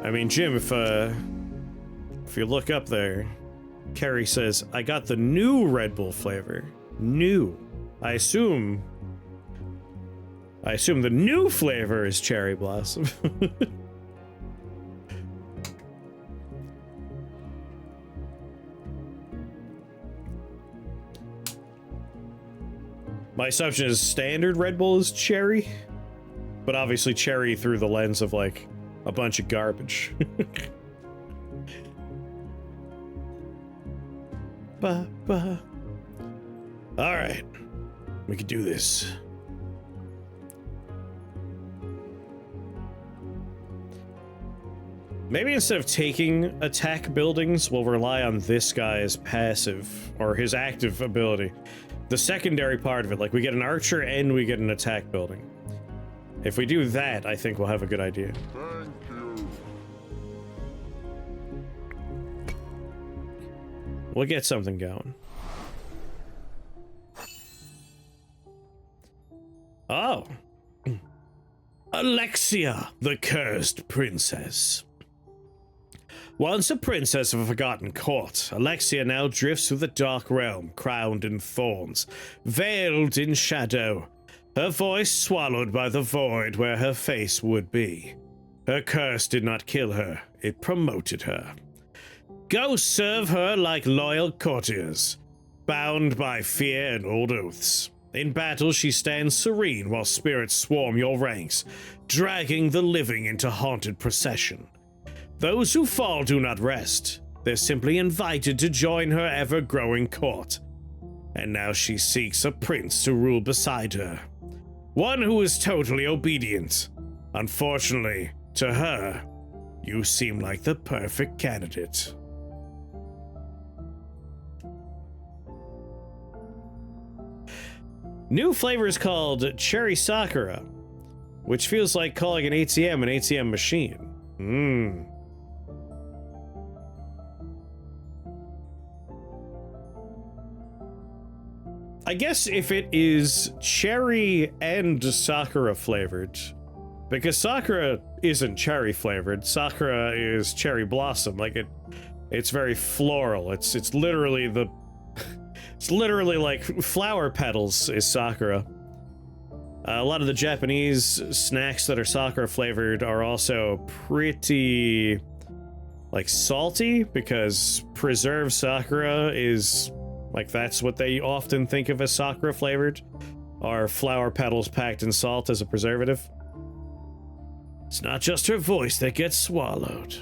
I mean, Jim, if you look up there, Carrie says, I got the new Red Bull flavor. New. I assume the new flavor is cherry blossom. My assumption is standard Red Bull is cherry, but obviously cherry through the lens of, like, a bunch of garbage. Alright. We can do this. Maybe instead of taking attack buildings, we'll rely on this guy's passive, or his active ability. The secondary part of it, like we get an archer and we get an attack building. If we do that, I think we'll have a good idea. Thank you. We'll get something going. Oh. Alexia, the cursed princess. Once a princess of a forgotten court, Alexia now drifts through the dark realm, crowned in thorns, veiled in shadow, her voice swallowed by the void where her face would be. Her curse did not kill her, it promoted her. Ghosts serve her like loyal courtiers, bound by fear and old oaths. In battle, she stands serene while spirits swarm your ranks, dragging the living into haunted procession. Those who fall do not rest. They're simply invited to join her ever-growing court. And now she seeks a prince to rule beside her. One who is totally obedient. Unfortunately, to her, you seem like the perfect candidate. New flavor is called Cherry Sakura, which feels like calling an ATM machine. I guess if it is cherry and Sakura flavored, because Sakura isn't cherry flavored, Sakura is cherry blossom. Like it's very floral. It's literally the, it's literally like flower petals is Sakura. A lot of the Japanese snacks that are Sakura flavored are also pretty like salty because preserved Sakura is like, that's what they often think of as Sakura flavored, are flower petals packed in salt as a preservative. It's not just her voice that gets swallowed.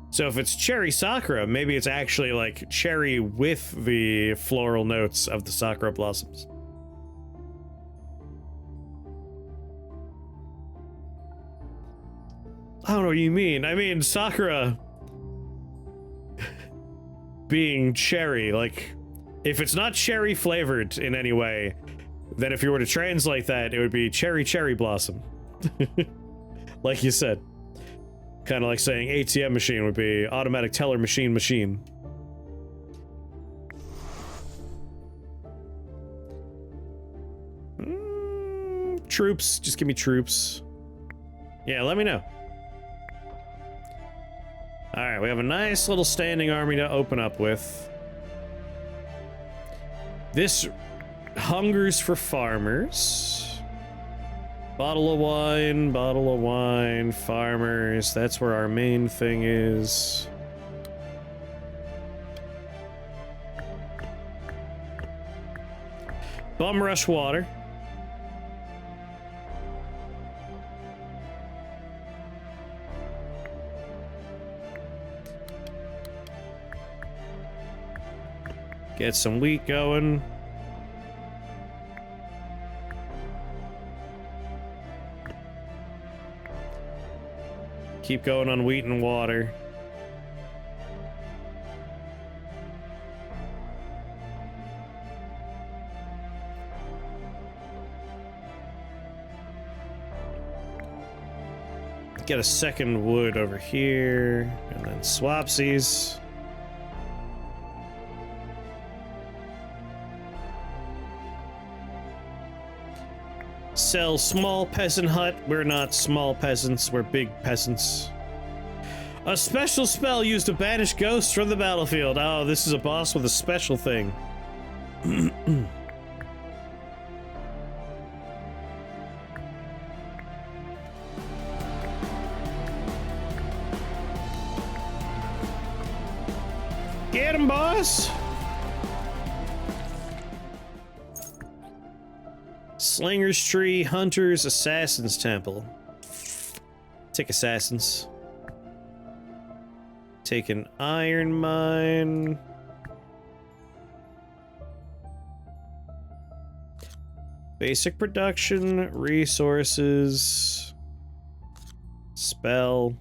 So if it's cherry Sakura, maybe it's actually like cherry with the floral notes of the Sakura blossoms. I don't know what you mean. I mean, Sakura being cherry, like, if it's not cherry flavored in any way, then if you were to translate that, it would be cherry blossom. Like you said. Kind of like saying ATM machine would be automatic teller machine. Troops, just give me troops. Yeah, let me know. Alright, we have a nice little standing army to open up with. This hungers for farmers. Bottle of wine, farmers. That's where our main thing is. Bum rush water. Get some wheat going. Keep going on wheat and water. Get a second wood over here, and then swapsies. Sell small peasant hut. We're not small peasants, we're big peasants. A special spell used to banish ghosts from the battlefield. Oh, this is a boss with a special thing. Get him, boss! Slinger's Tree, Hunters, Assassin's Temple. Take Assassins. Take an Iron Mine. Basic production, resources, spell,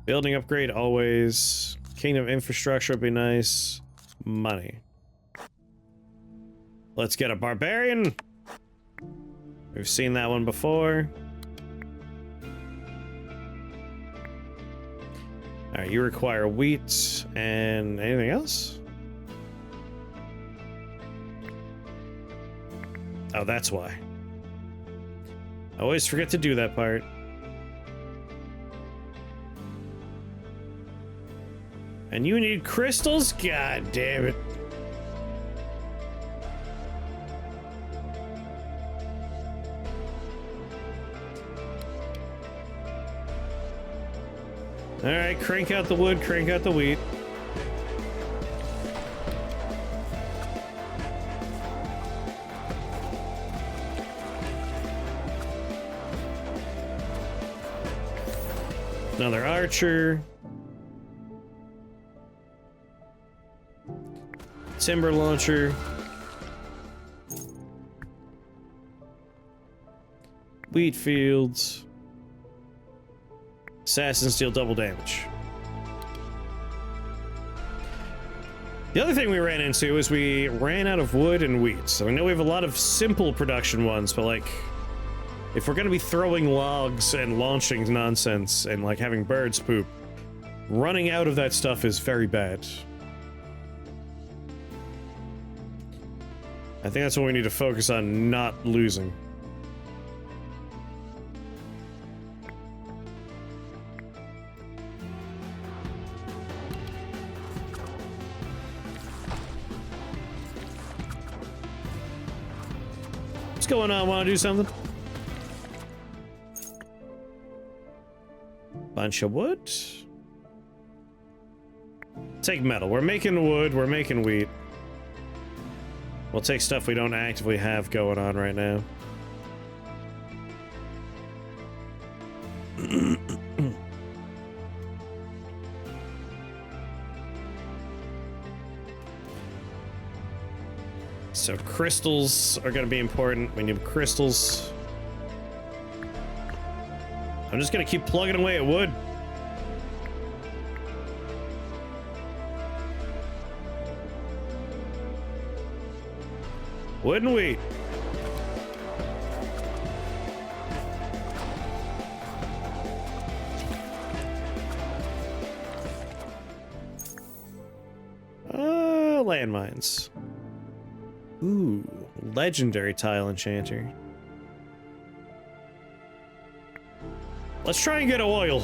building upgrade always, kingdom infrastructure would be nice, money. Let's get a barbarian. We've seen that one before. Alright, you require wheat and anything else? Oh, that's why. I always forget to do that part. And you need crystals? God damn it. Alright, crank out the wood, crank out the wheat. Another archer. Timber launcher. Wheat fields. Assassins deal double damage. The other thing we ran into is we ran out of wood and wheat. So I know we have a lot of simple production ones, but like, if we're gonna be throwing logs and launching nonsense and like having birds poop, running out of that stuff is very bad. I think that's what we need to focus on, not losing. What's going on? Want to do something? Bunch of wood. Take metal. We're making wood. We're making wheat. We'll take stuff we don't actively have going on right now. So crystals are going to be important. We need crystals. I'm just going to keep plugging away at wood. Wood and wheat. Landmines. Ooh, legendary tile enchanter. Let's try and get oil.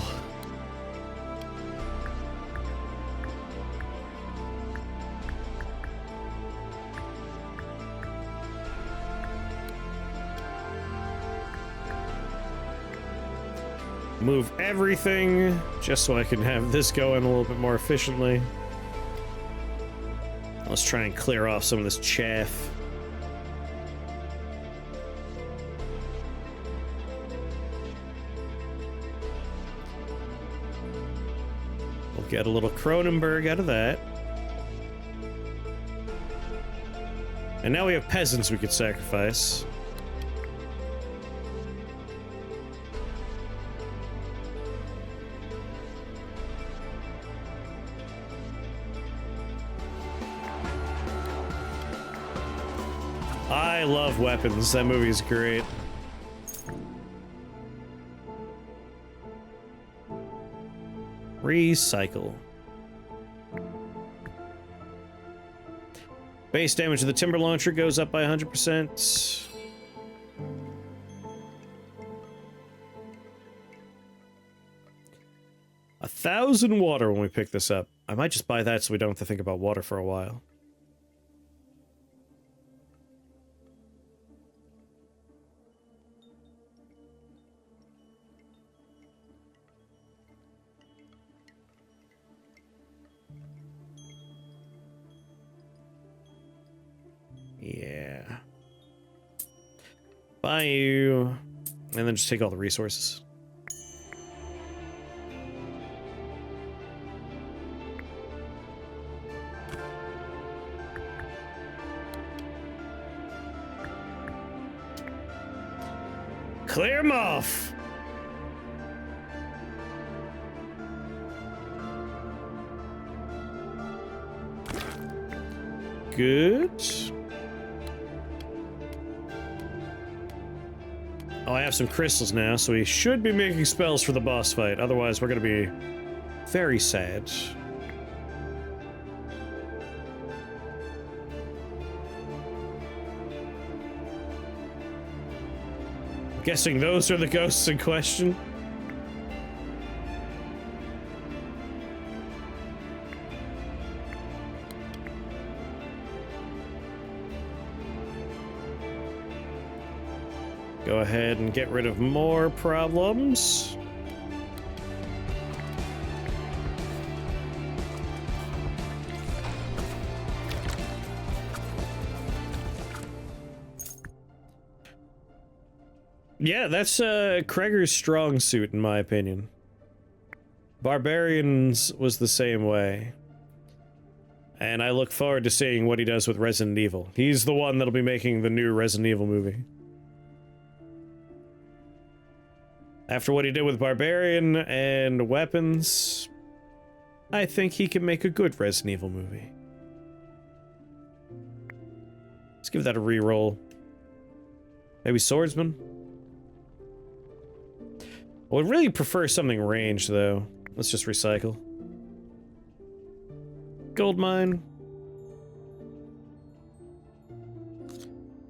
Move everything just so I can have this going a little bit more efficiently. Let's try and clear off some of this chaff. We'll get a little Cronenberg out of that. And now we have peasants we could sacrifice. I love weapons. That movie is great. Recycle. Base damage of the timber launcher goes up by 100%. 1,000 water when we pick this up. I might just buy that so we don't have to think about water for a while. Yeah. Buy you. And then just take all the resources. Clear 'em off! Good. Oh, I have some crystals now, so we should be making spells for the boss fight. Otherwise, we're gonna be very sad. Guessing those are the ghosts in question. Go ahead and get rid of more problems. Yeah, that's Kreger's strong suit, in my opinion. Barbarians was the same way. And I look forward to seeing what he does with Resident Evil. He's the one that'll be making the new Resident Evil movie. After what he did with Barbarian and weapons, I think he can make a good Resident Evil movie. Let's give that a reroll. Maybe Swordsman? I would really prefer something ranged, though. Let's just recycle. Gold mine.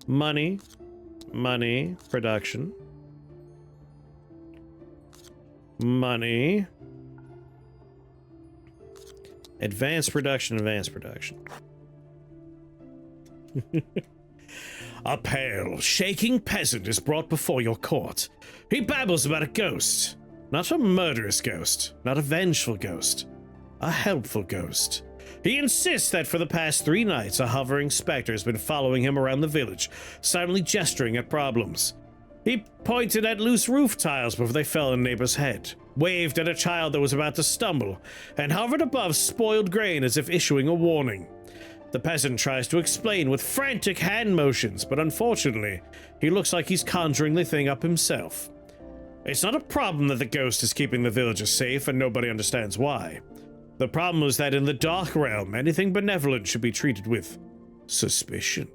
Money. Money. Production. Money. Advanced production, advanced production. A pale, shaking peasant is brought before your court. He babbles about a ghost. Not a murderous ghost, not a vengeful ghost. A helpful ghost. He insists that for the past 3 nights, a hovering specter has been following him around the village, silently gesturing at problems. He pointed at loose roof tiles before they fell on a neighbor's head, waved at a child that was about to stumble, and hovered above spoiled grain as if issuing a warning. The peasant tries to explain with frantic hand motions, but unfortunately, he looks like he's conjuring the thing up himself. It's not a problem that the ghost is keeping the villagers safe and nobody understands why. The problem is that in the dark realm, anything benevolent should be treated with suspicion.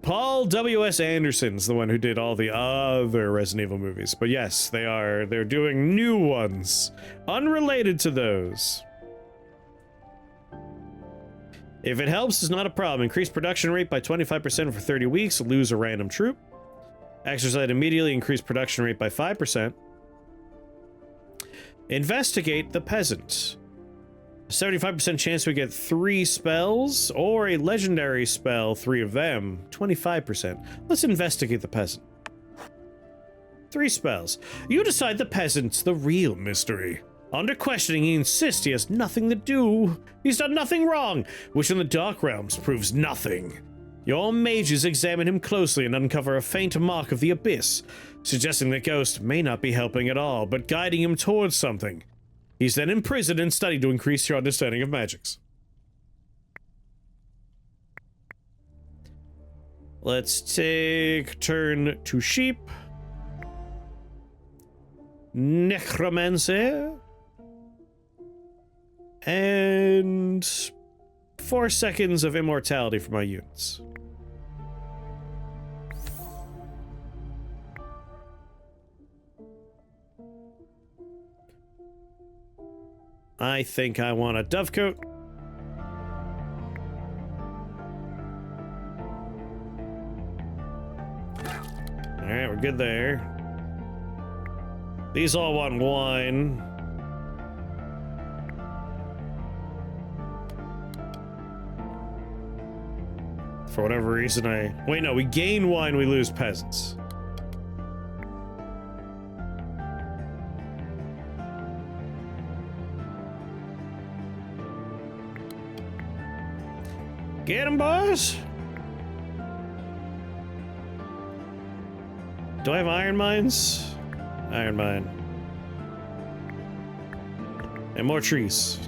Paul W.S. Anderson's the one who did all the other Resident Evil movies. But yes, they're doing new ones, unrelated to those. If it helps, it's not a problem. Increase production rate by 25% for 30 weeks, lose a random troop. Exercise immediately, increase production rate by 5%. Investigate the peasant. 75% chance we get 3 spells, or a legendary spell, 3 of them, 25%. Let's investigate the peasant. 3 spells. You decide the peasant's the real mystery. Under questioning, he insists he has nothing to do. He's done nothing wrong, which in the Dark Realms proves nothing. Your mages examine him closely and uncover a faint mark of the abyss, suggesting the ghost may not be helping at all, but guiding him towards something. He's then imprisoned and studied to increase your understanding of magics. Let's take turn to sheep. Necromancer. And 4 seconds of immortality for my units. I think I want a dovecoat. Alright, we're good there. These all want wine. For whatever reason, wait, no, we gain wine, we lose peasants. Get him, boys! Do I have iron mines? Iron mine. And more trees.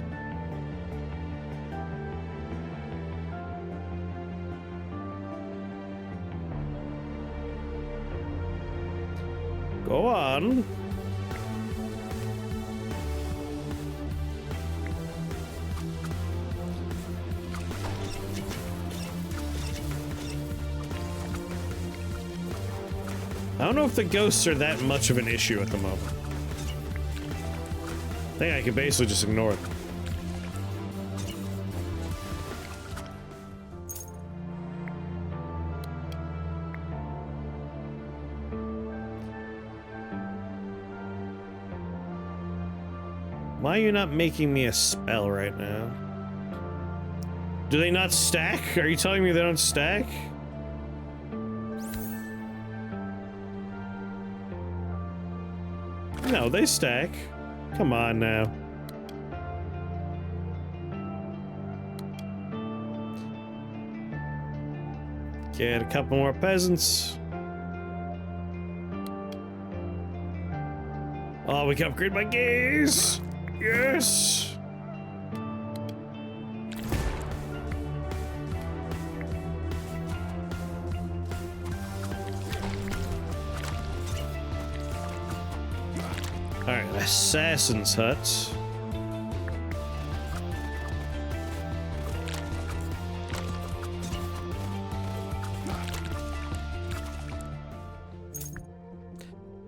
Go on. I don't know if the ghosts are that much of an issue at the moment. I think I can basically just ignore them. Why are you not making me a spell right now? Do they not stack? Are you telling me they don't stack? No, they stack. Come on now. Get a couple more peasants. Oh, we can upgrade my gaze. Yes. All right, assassin's hut.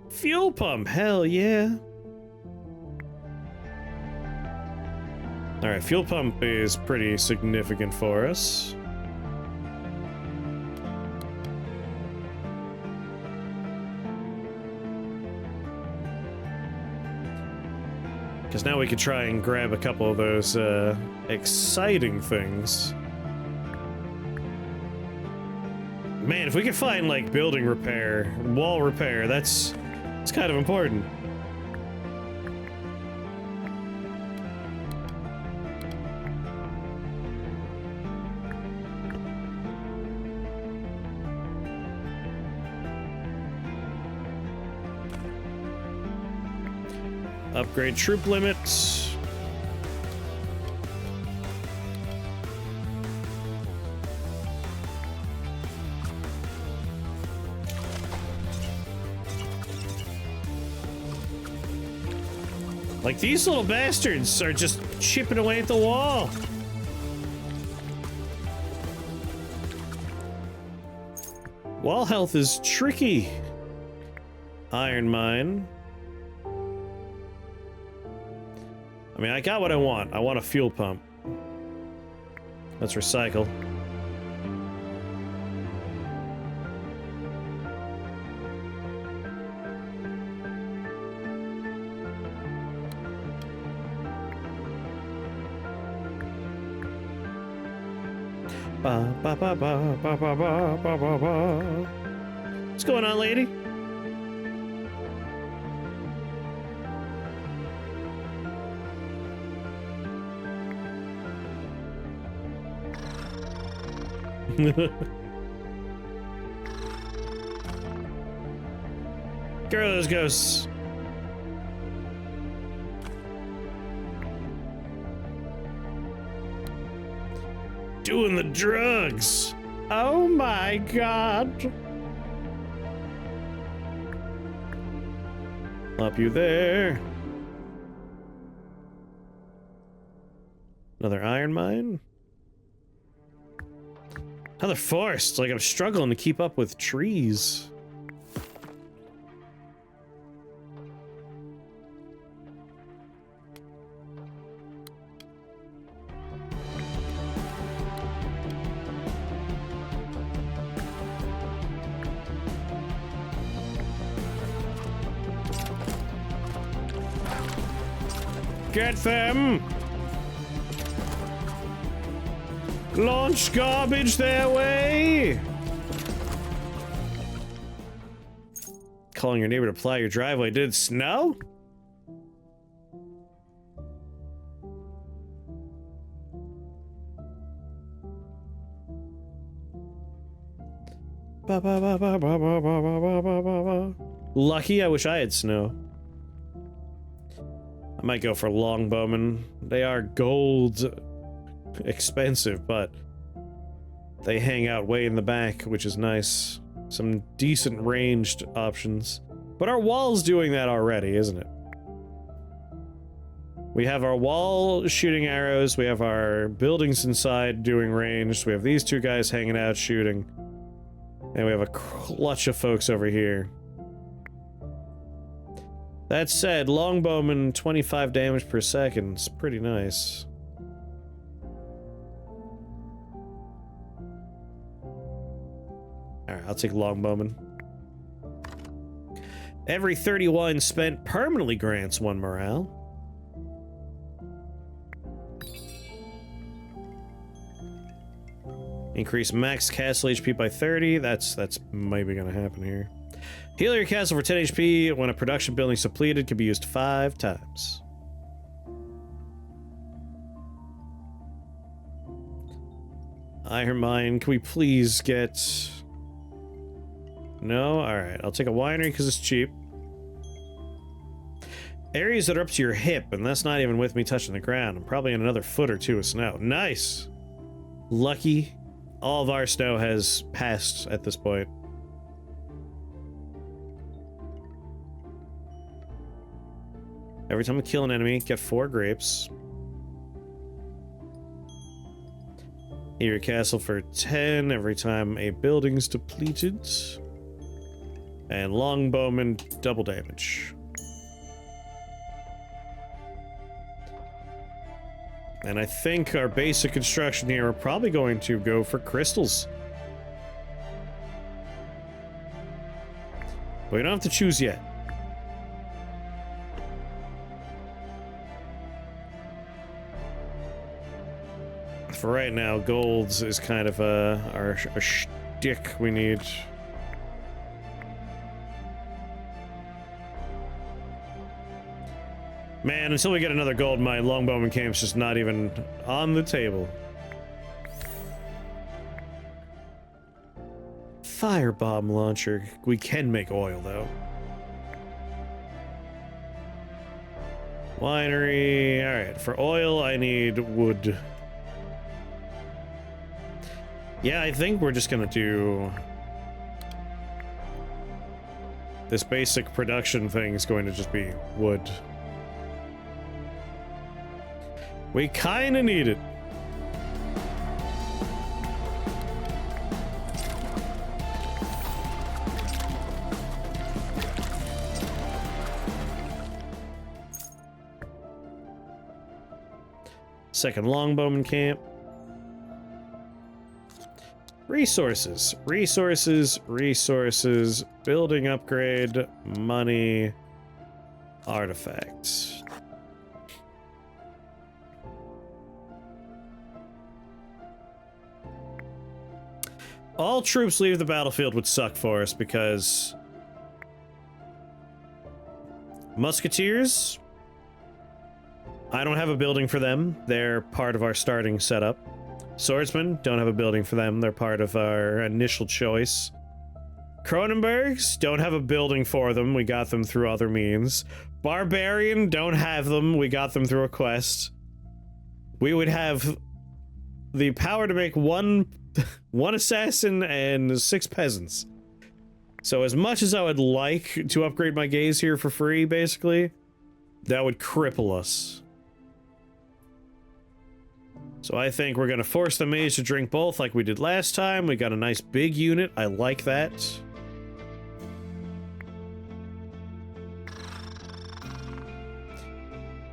Fuel pump, hell yeah. All right, fuel pump is pretty significant for us. Because now we could try and grab a couple of those exciting things. Man, if we could find like building repair, wall repair, that's kind of important. Upgrade troop limits. Like, these little bastards are just chipping away at the wall. Wall health is tricky. Iron mine. I mean, I got what I want. I want a fuel pump. Let's recycle. Ba, ba, ba, ba, ba, ba, ba, ba, ba, ba. What's going on, lady? Get rid of those ghosts. Doing the drugs. Oh my god. Up you there. Another iron mine. Another forest. Like, I'm struggling to keep up with trees. Get them! Launch garbage their way! Calling your neighbor to plow your driveway. Did it snow? Lucky, I wish I had snow. I might go for longbowmen. They are gold expensive, but they hang out way in the back, which is nice. Some decent ranged options. But our wall's doing that already, isn't it? We have our wall shooting arrows, we have our buildings inside doing ranged, we have these two guys hanging out shooting. And we have a clutch of folks over here. That said, longbowman 25 damage per second. It's pretty nice. Alright, I'll take longbowman. Every 30 wine spent permanently grants 1 morale. Increase max castle HP by 30. That's maybe gonna happen here. Heal your castle for 10 HP when a production building is depleted. Can be used 5 times. Iron mine. Can we please get... No? Alright. I'll take a winery because it's cheap. Areas that are up to your hip, and that's not even with me touching the ground. I'm probably in another foot or 2 of snow. Nice! Lucky. All of our snow has passed at this point. Every time we kill an enemy, get 4 grapes. Heal your castle for 10 every time a building's depleted. And longbowman, double damage. And I think our basic construction here are probably going to go for crystals. But we don't have to choose yet. For right now, golds is kind of our shtick we need. Man, until we get another gold mine, longbowman camp's just not even on the table. Firebomb launcher. We can make oil, though. Winery. Alright, for oil, I need wood. Yeah, I think we're just gonna do... This basic production thing is going to just be wood. We kinda need it. Second longbowman camp. Resources, resources, resources, building upgrade, money, artifacts. All troops leave the battlefield would suck for us because musketeers, I don't have a building for them. They're part of our starting setup. Swordsmen, don't have a building for them. They're part of our initial choice. Cronenbergs, don't have a building for them. We got them through other means. Barbarian, don't have them. We got them through a quest. We would have the power to make one assassin and 6 peasants. So as much as I would like to upgrade my gaze here for free, basically, that would cripple us. So I think we're gonna force the mage to drink both like we did last time. We got a nice big unit. I like that.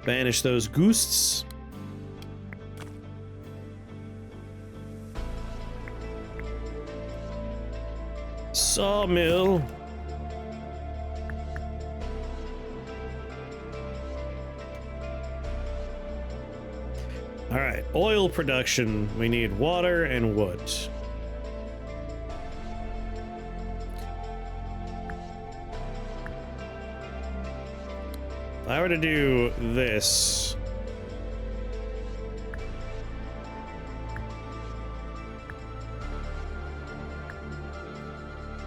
Banish those ghosts. Sawmill. All right, oil production. We need water and wood. If I were to do this,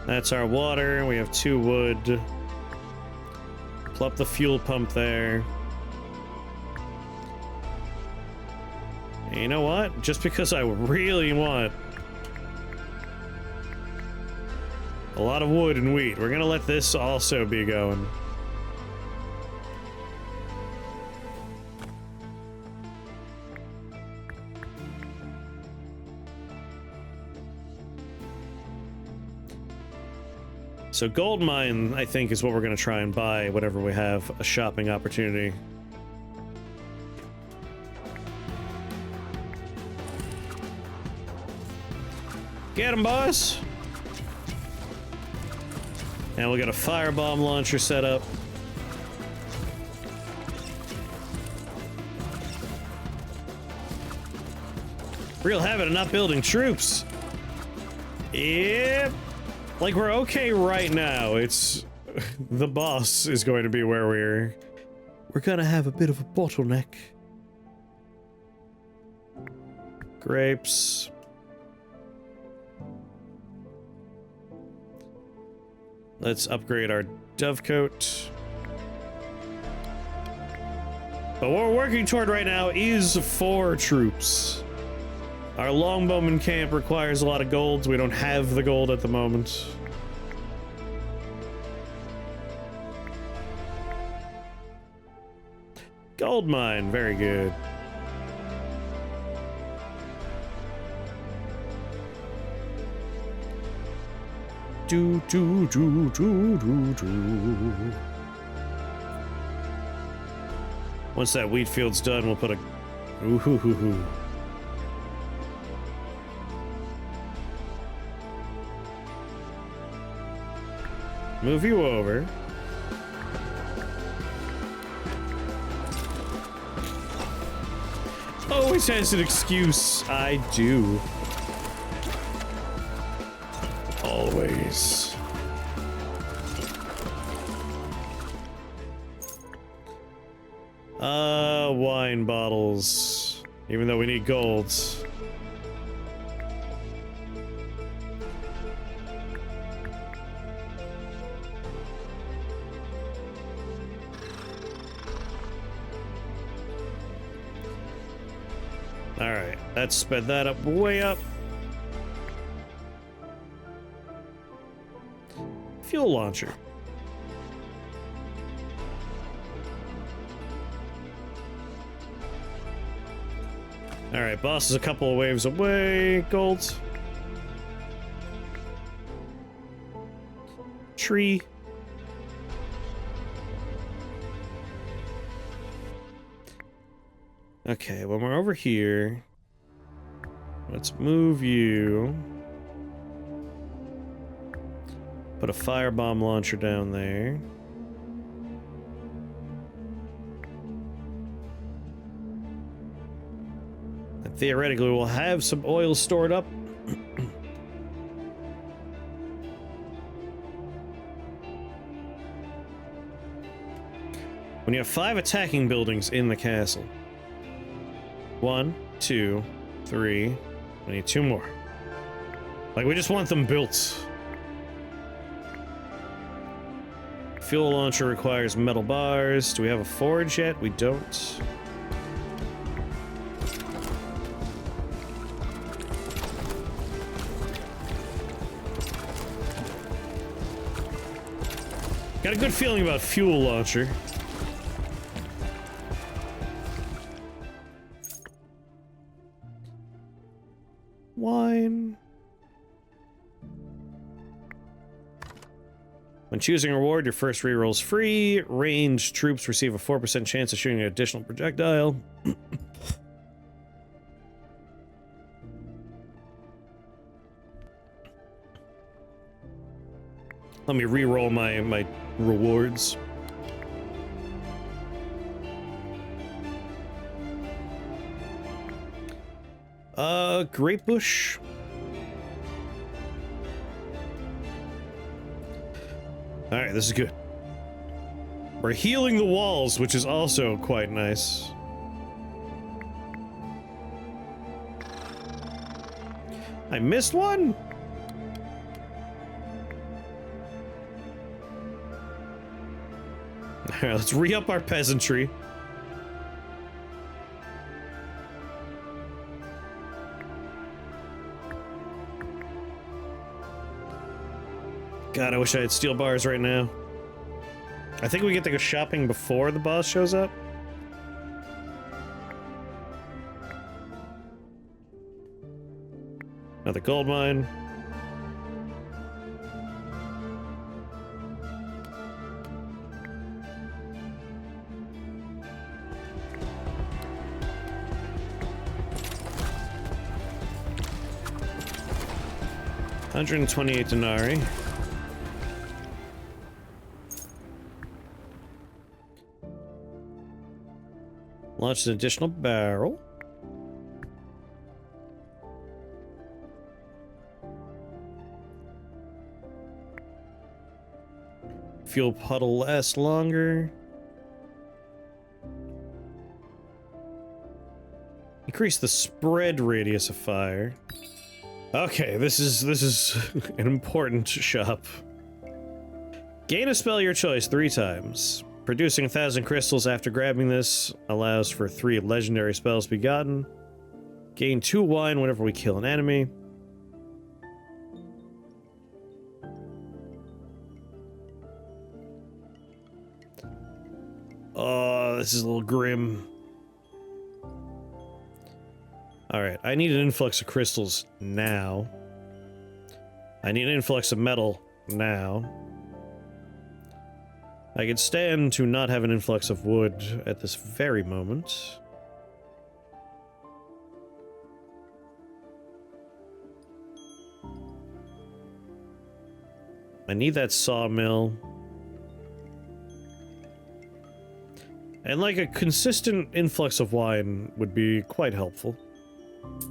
that's our water. We have 2 wood. Plop the fuel pump there. And you know what? Just because I really want a lot of wood and wheat, we're gonna let this also be going. So gold mine, I think, is what we're going to try and buy whenever we have a shopping opportunity. Get him, boss! And we'll get a firebomb launcher set up. Real habit of not building troops. Yep. Like, we're okay right now. It's... the boss is going to be where we're gonna have a bit of a bottleneck. Grapes. Let's upgrade our dovecoat. But what we're working toward right now is 4 troops. Our longbowman camp requires a lot of gold. We don't have the gold at the moment. Gold mine, very good. Do do do do do do. Once that wheat field's done, we'll put a ooh hoo hoo hoo. Move you over. Always has an excuse. I do. Always. Wine bottles. Even though we need golds. Alright, let's sped that up way up. Fuel launcher. Alright, boss is a couple of waves away. Gold. Tree. Okay, when we're over here, let's move you. Put a firebomb launcher down there. And theoretically, we'll have some oil stored up. When you have 5 attacking buildings in the castle. 1, 2, 3. We need 2 more. Like, we just want them built. Fuel launcher requires metal bars. Do we have a forge yet? We don't. Got a good feeling about fuel launcher. Wine. When choosing a reward, your first reroll's free. Ranged troops receive a 4% chance of shooting an additional projectile. Let me reroll my rewards. Grape bush. Alright, this is good. We're healing the walls, which is also quite nice. I missed one? Alright, let's re-up our peasantry. God, I wish I had steel bars right now. I think we get to go shopping before the boss shows up. Another gold mine. $128 denarii. Launch an additional barrel. Fuel puddle lasts longer. Increase the spread radius of fire. Okay, this is an important shop. Gain a spell of your choice 3 times. Producing 1,000 crystals after grabbing this allows for 3 legendary spells to be gotten. Gain 2 wine whenever we kill an enemy. Oh, this is a little grim. Alright, I need an influx of crystals now. I need an influx of metal now. I could stand to not have an influx of wood at this very moment. I need that sawmill. And like a consistent influx of wine would be quite helpful.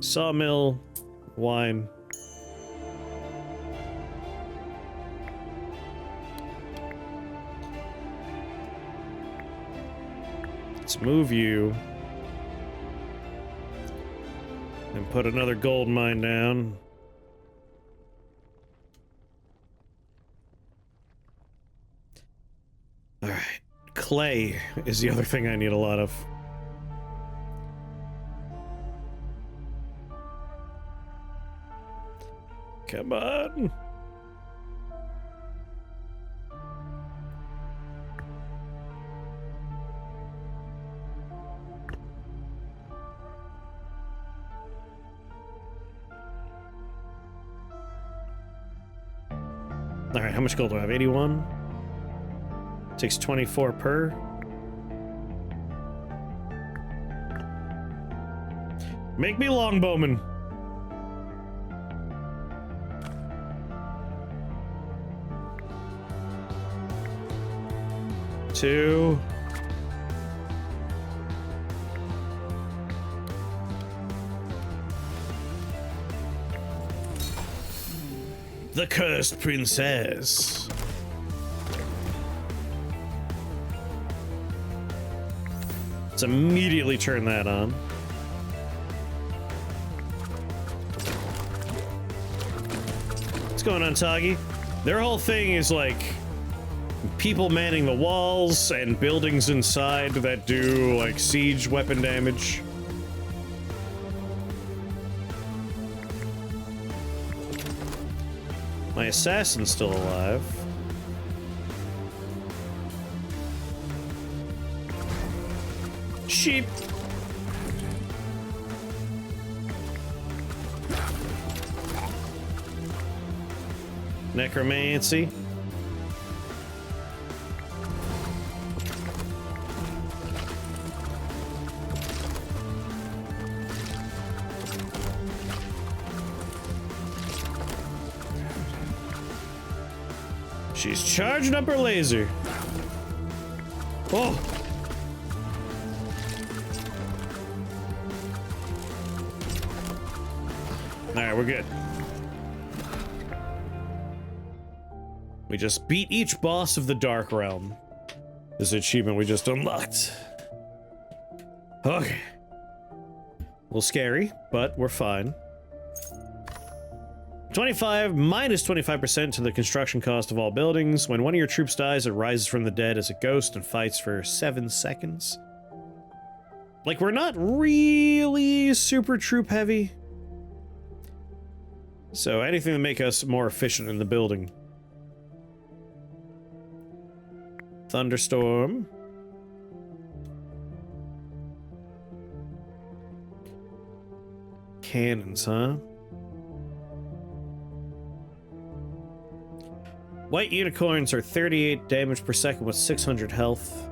Sawmill, wine. Let's move you. And put another gold mine down. Alright. Clay is the other thing I need a lot of. Come on. Alright, how much gold do I have? 81? Takes 24 per. Make me longbowman. Two. The Cursed Princess. Let's immediately turn that on. What's going on, Toggy? Their whole thing is like people manning the walls and buildings inside that do like siege weapon damage. My assassin's still alive. Sheep. Necromancy. She's charging up her laser. Oh. we're good. We just beat each boss of the Dark Realm. This achievement we just unlocked. Okay. A little scary, but we're fine. 25 minus 25% to the construction cost of all buildings. When one of your troops dies, it rises from the dead as a ghost and fights for 7 seconds. Like, we're not really super troop heavy. So anything to make us more efficient in the building. Thunderstorm. Cannons, huh? White unicorns are 38 damage per second with 600 health.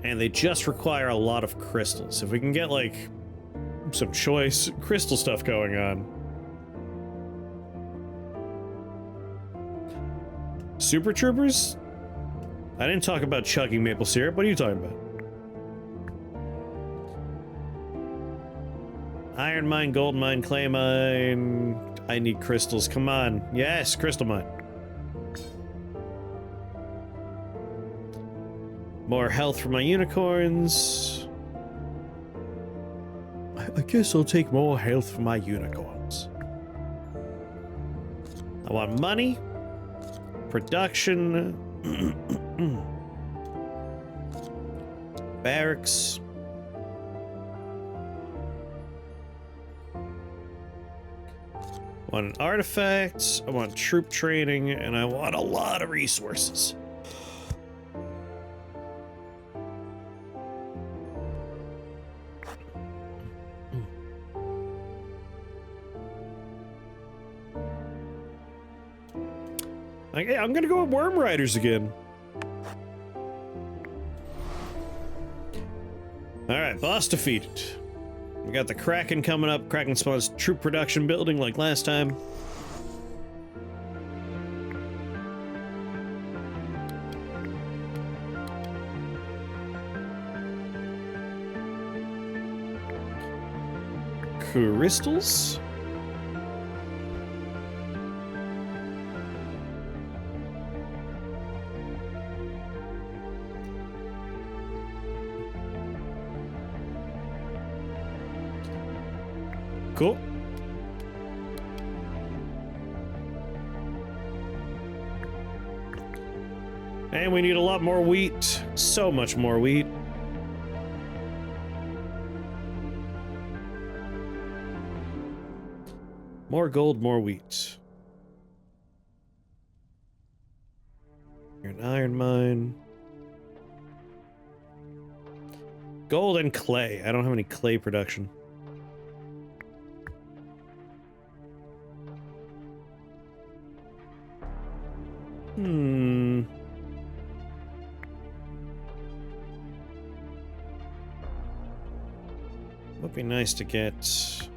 And they just require a lot of crystals. If we can get, like, some choice crystal stuff going on. Super Troopers? I didn't talk about chugging maple syrup. What are you talking about? Iron mine, gold mine, clay mine. I need crystals. Come on. Yes, crystal mine. More health for my unicorns. I guess I'll take more health for my unicorns. I want money. Production. Barracks. I want an artifact, I want troop training, and I want a lot of resources. I'm gonna go with Worm Riders again. Alright, boss defeated. We got the Kraken coming up. Kraken spawns troop production building like last time. Crystals? Cool. And we need a lot more wheat. So much more wheat. More gold, more wheat. You're an iron mine. Gold and clay. I don't have any clay production. Would be nice to get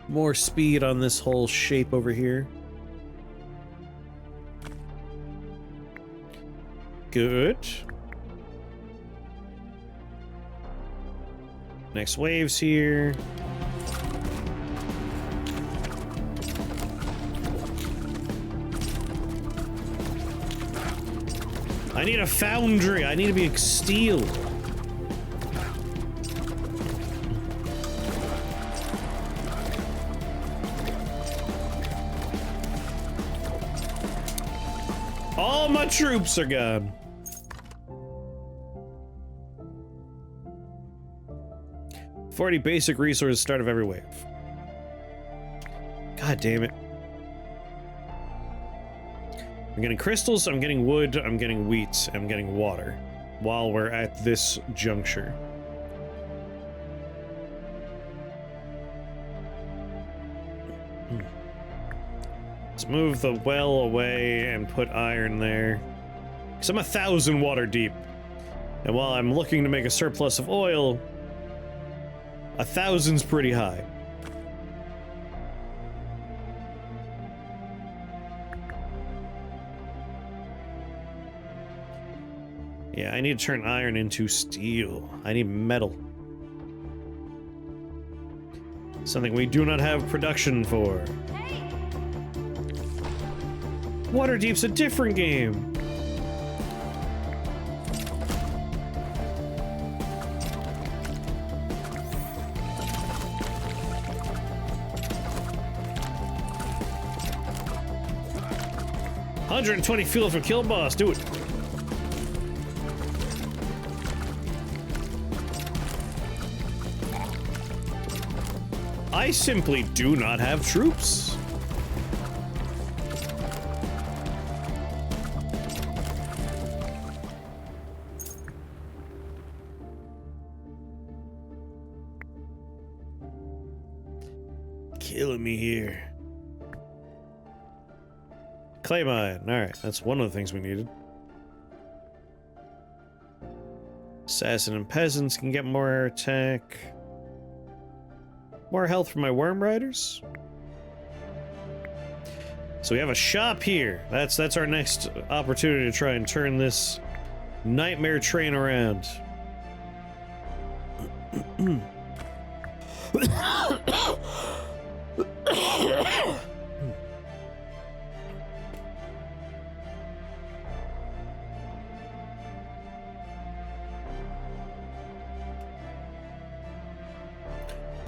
more speed on this whole shape over here. Good. Next wave's here. I need a foundry. I need to be steel. All my troops are gone. $40 basic resources start of every wave. God damn it. I'm getting crystals, I'm getting wood, I'm getting wheat, I'm getting water while we're at this juncture. Let's move the well away and put iron there. Because I'm 1,000 water deep. And while I'm looking to make a surplus of oil, 1,000's pretty high. Yeah, I need to turn iron into steel. I need metal. Something we do not have production for. Waterdeep's a different game. $120 fuel for kill boss, do it. I simply do not have troops. Killing me here. Clay mine. Alright, that's one of the things we needed. Assassin and peasants can get more attack. More health for my worm riders. So we have a shop here. That's our next opportunity to try and turn this nightmare train around.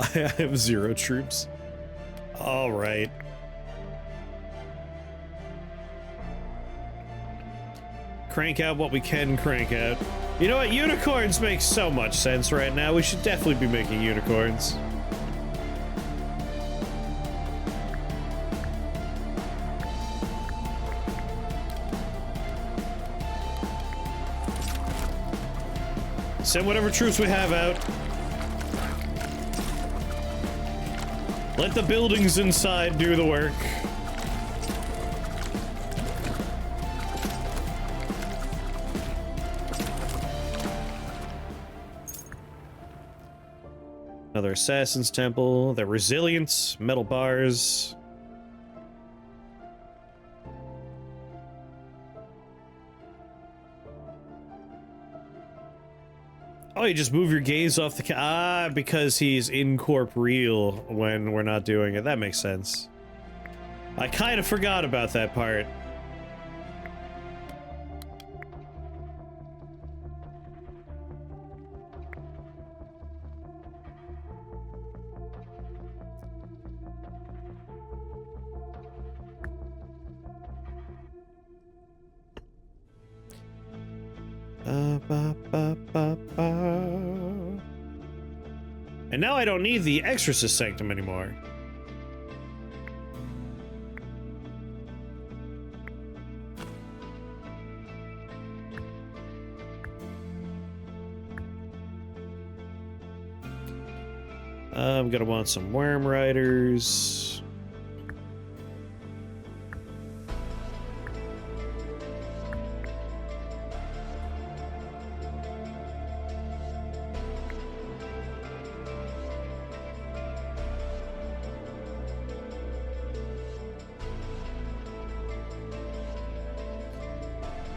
I have 0 troops. All right. Crank out what we can crank out. You know what? Unicorns make so much sense right now. We should definitely be making unicorns. Send whatever troops we have out. Let the buildings inside do the work. Another assassin's temple, the resilience, metal bars. Oh, you just move your gaze off the because he's incorporeal when we're not doing it. That makes sense. I kind of forgot about that part. And now I don't need the Exorcist Sanctum anymore. I'm gonna want some Worm Riders.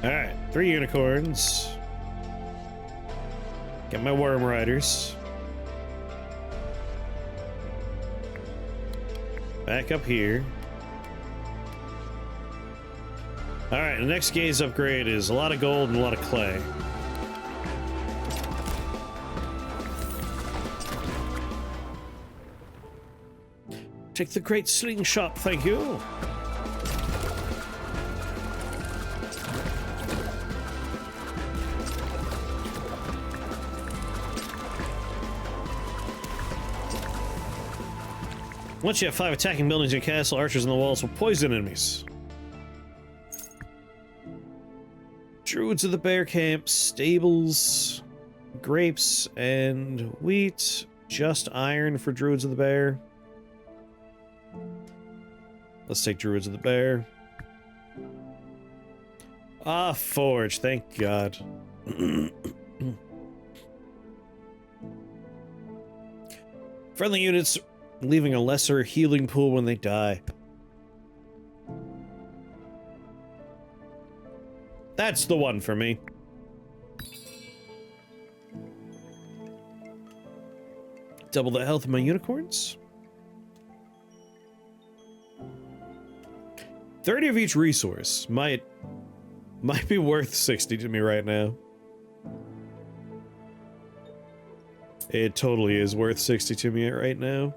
Alright, 3 unicorns. Get my Worm Riders. Back up here. Alright, the next gaze upgrade is a lot of gold and a lot of clay. Take the great slingshot, thank you. Once you have 5 attacking buildings in your castle, archers in the walls will poison enemies. Druids of the Bear Camp, stables, grapes, and wheat. Just iron for Druids of the Bear. Let's take Druids of the Bear. Ah, forge, thank God. Friendly units leaving a lesser healing pool when they die. That's the one for me. Double the health of my unicorns. 30 of each resource might be worth 60 to me right now. It totally is worth 60 to me right now.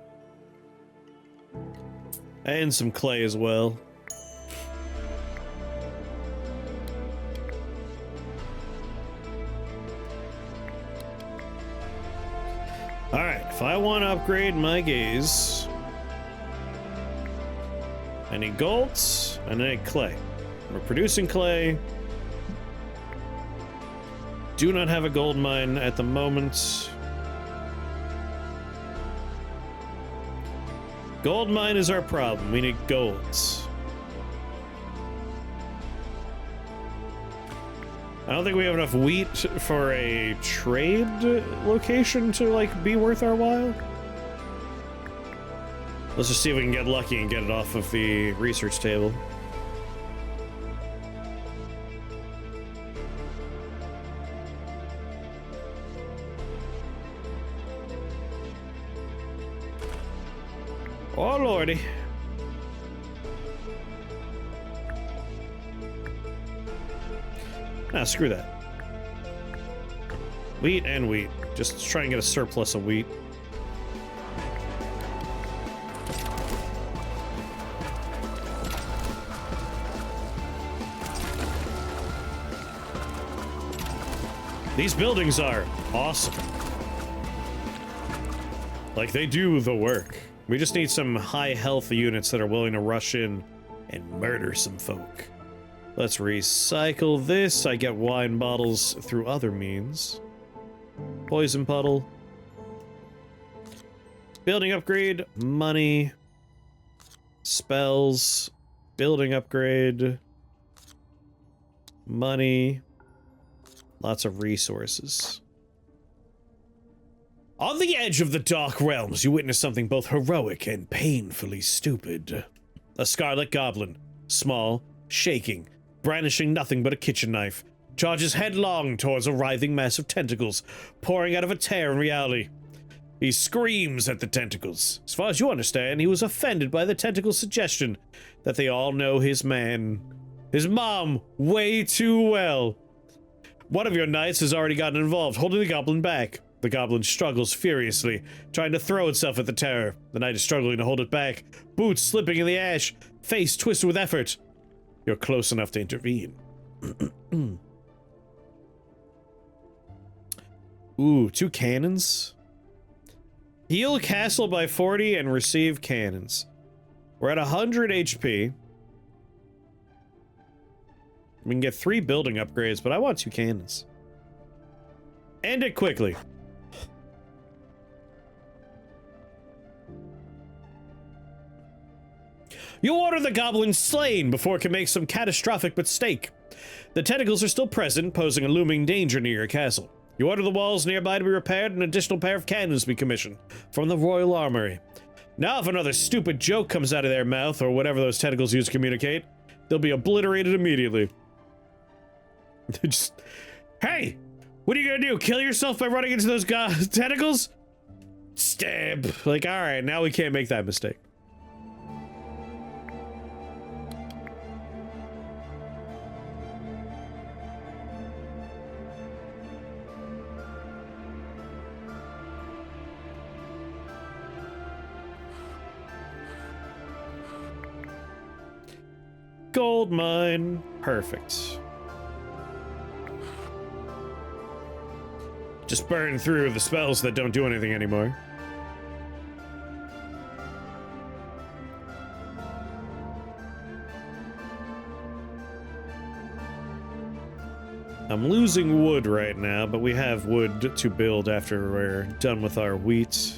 And some clay as well. Alright, if I want to upgrade my gaze, I need gold, and I need clay. We're producing clay. Do not have a gold mine at the moment. Gold mine is our problem. We need golds. I don't think we have enough wheat for a trade location to, like, be worth our while. Let's just see if we can get lucky and get it off of the research table. Oh, lordy. Ah, screw that. Wheat and wheat. Just try and get a surplus of wheat. These buildings are awesome. Like, they do the work. We just need some high health units that are willing to rush in and murder some folk. Let's recycle this. I get wine bottles through other means. Poison puddle. Building upgrade. Money. Spells. Building upgrade. Money. Lots of resources. On the edge of the Dark Realms, you witness something both heroic and painfully stupid. A scarlet goblin. Small. Shaking. Brandishing nothing but a kitchen knife, charges headlong towards a writhing mass of tentacles, pouring out of a tear in reality. He screams at the tentacles. As far as you understand, he was offended by the tentacle's suggestion that they all know his mom, way too well. One of your knights has already gotten involved, holding the goblin back. The goblin struggles furiously, trying to throw itself at the terror. The knight is struggling to hold it back, boots slipping in the ash, face twisted with effort. You're close enough to intervene. Ooh, 2 cannons. Heal castle by 40 and receive cannons. We're at 100 HP. We can get 3 building upgrades, but I want 2 cannons. End it quickly. You order the goblin slain before it can make some catastrophic mistake. The tentacles are still present, posing a looming danger near your castle. You order the walls nearby to be repaired and an additional pair of cannons be commissioned from the Royal Armory. Now if another stupid joke comes out of their mouth, or whatever those tentacles use to communicate, they'll be obliterated immediately. Just, hey! What are you gonna do? Kill yourself by running into those tentacles? Stab. Like, alright, now we can't make that mistake. Gold mine. Perfect. Just burn through the spells that don't do anything anymore. I'm losing wood right now, but we have wood to build after we're done with our wheat.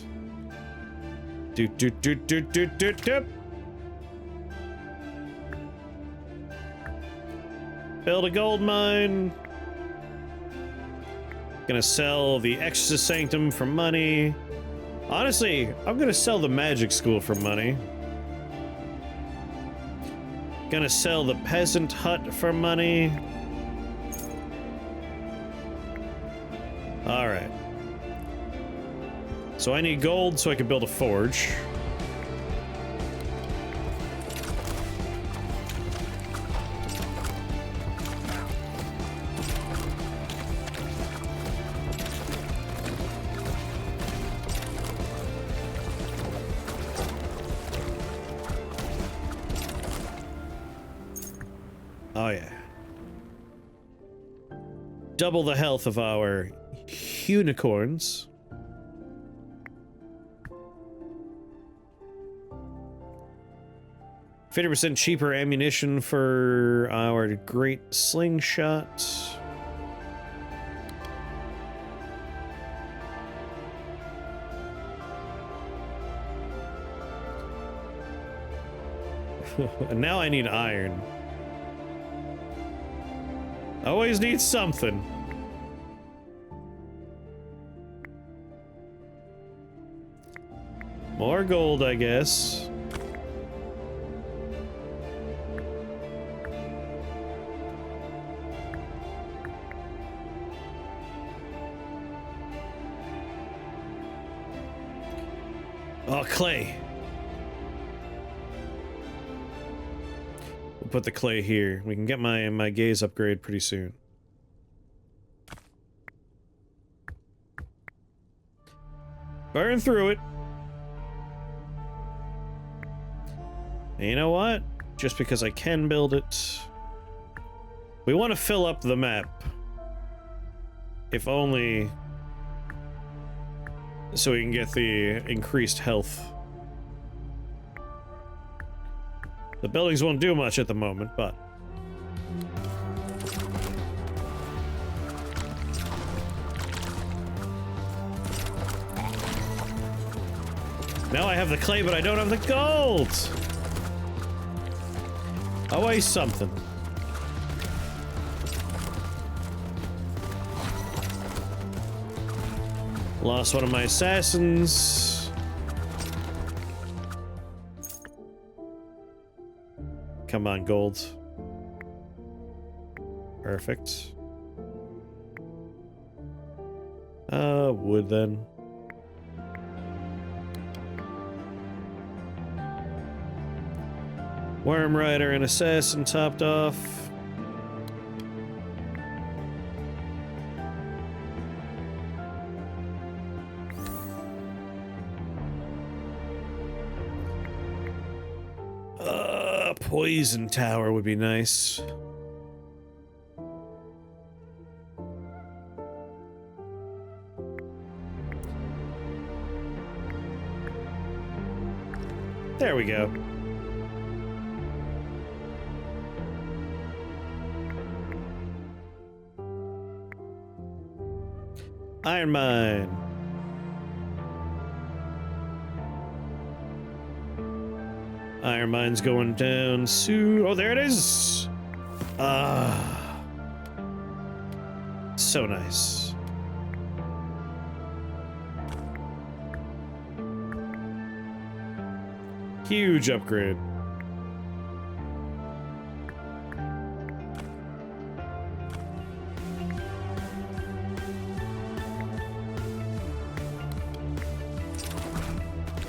Build a gold mine. Gonna sell the Exorcist Sanctum for money. Honestly, I'm gonna sell the Magic School for money. Gonna sell the Peasant Hut for money. Alright. So I need gold so I can build a forge. Oh, yeah. Double the health of our unicorns. %50 cheaper ammunition for our great slingshot. And now I need iron. Always need something. More gold, I guess. Oh, clay. We'll put the clay here. We can get my gaze upgrade pretty soon. Burn through it. And you know what? Just because I can build it. We want to fill up the map. If only so we can get the increased health. The buildings won't do much at the moment, but... Now I have the clay, but I don't have the gold! Always something. Lost one of my assassins. Come on, gold. Perfect. Wood then. Worm Rider and Assassin topped off. Poison Tower would be nice. There we go. Iron Mine. Iron Mine's going down soon. Oh, there it is! Ah. So nice. Huge upgrade.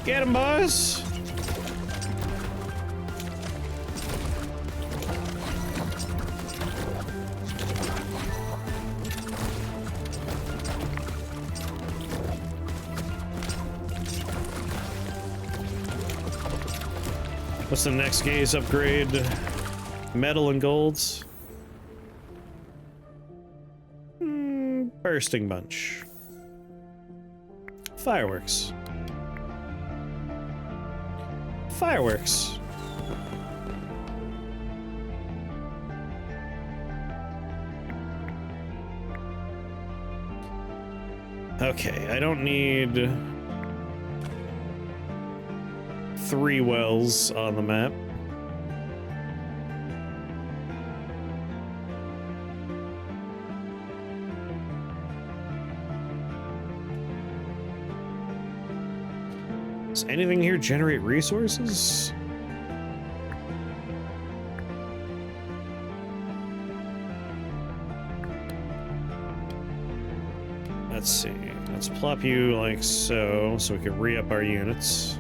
Get him, boys! What's the next gaze upgrade? Metal and golds? Bursting bunch. Fireworks. Fireworks. Okay, I don't need 3 wells on the map. Does anything here generate resources? Let's see. Let's plop you like so we can re-up our units.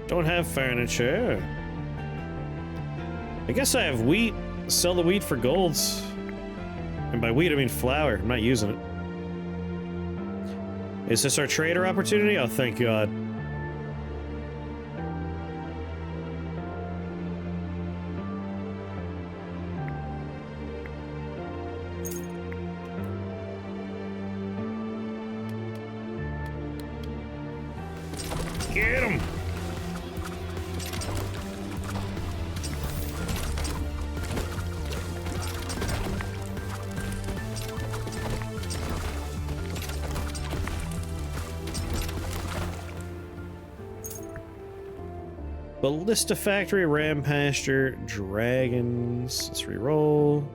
Don't have furniture. I guess I have wheat. Sell the wheat for golds. And by wheat, I mean flour. I'm not using it. Is this our trader opportunity? Oh, thank God. Get him! Ballista Factory, Ram Pasture, Dragons. Let's reroll.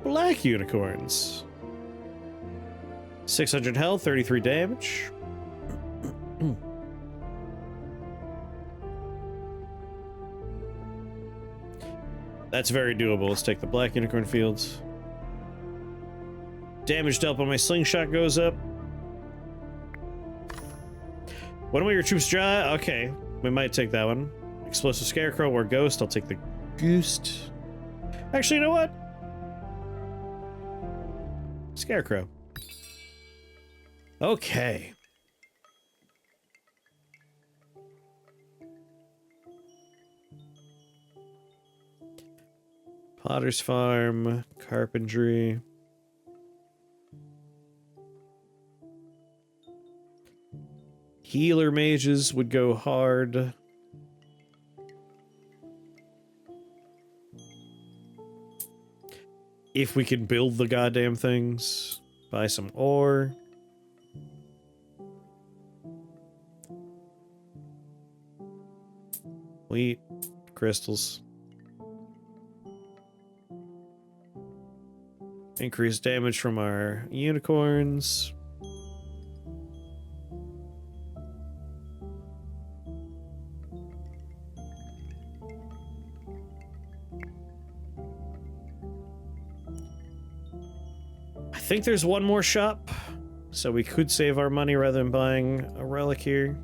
Black Unicorns. 600 health, 33 damage. That's very doable. Let's take the Black Unicorn Fields. Damage dealt by my slingshot goes up. One of your troops dry. Okay, we might take that one. Explosive Scarecrow or Ghost. I'll take the Ghost. Actually, you know what? Scarecrow. Okay. Potter's Farm, Carpentry. Healer mages would go hard. If we can build the goddamn things. Buy some ore. Wheat. Crystals. Increase damage from our unicorns. I think there's one more shop, so we could save our money rather than buying a relic here.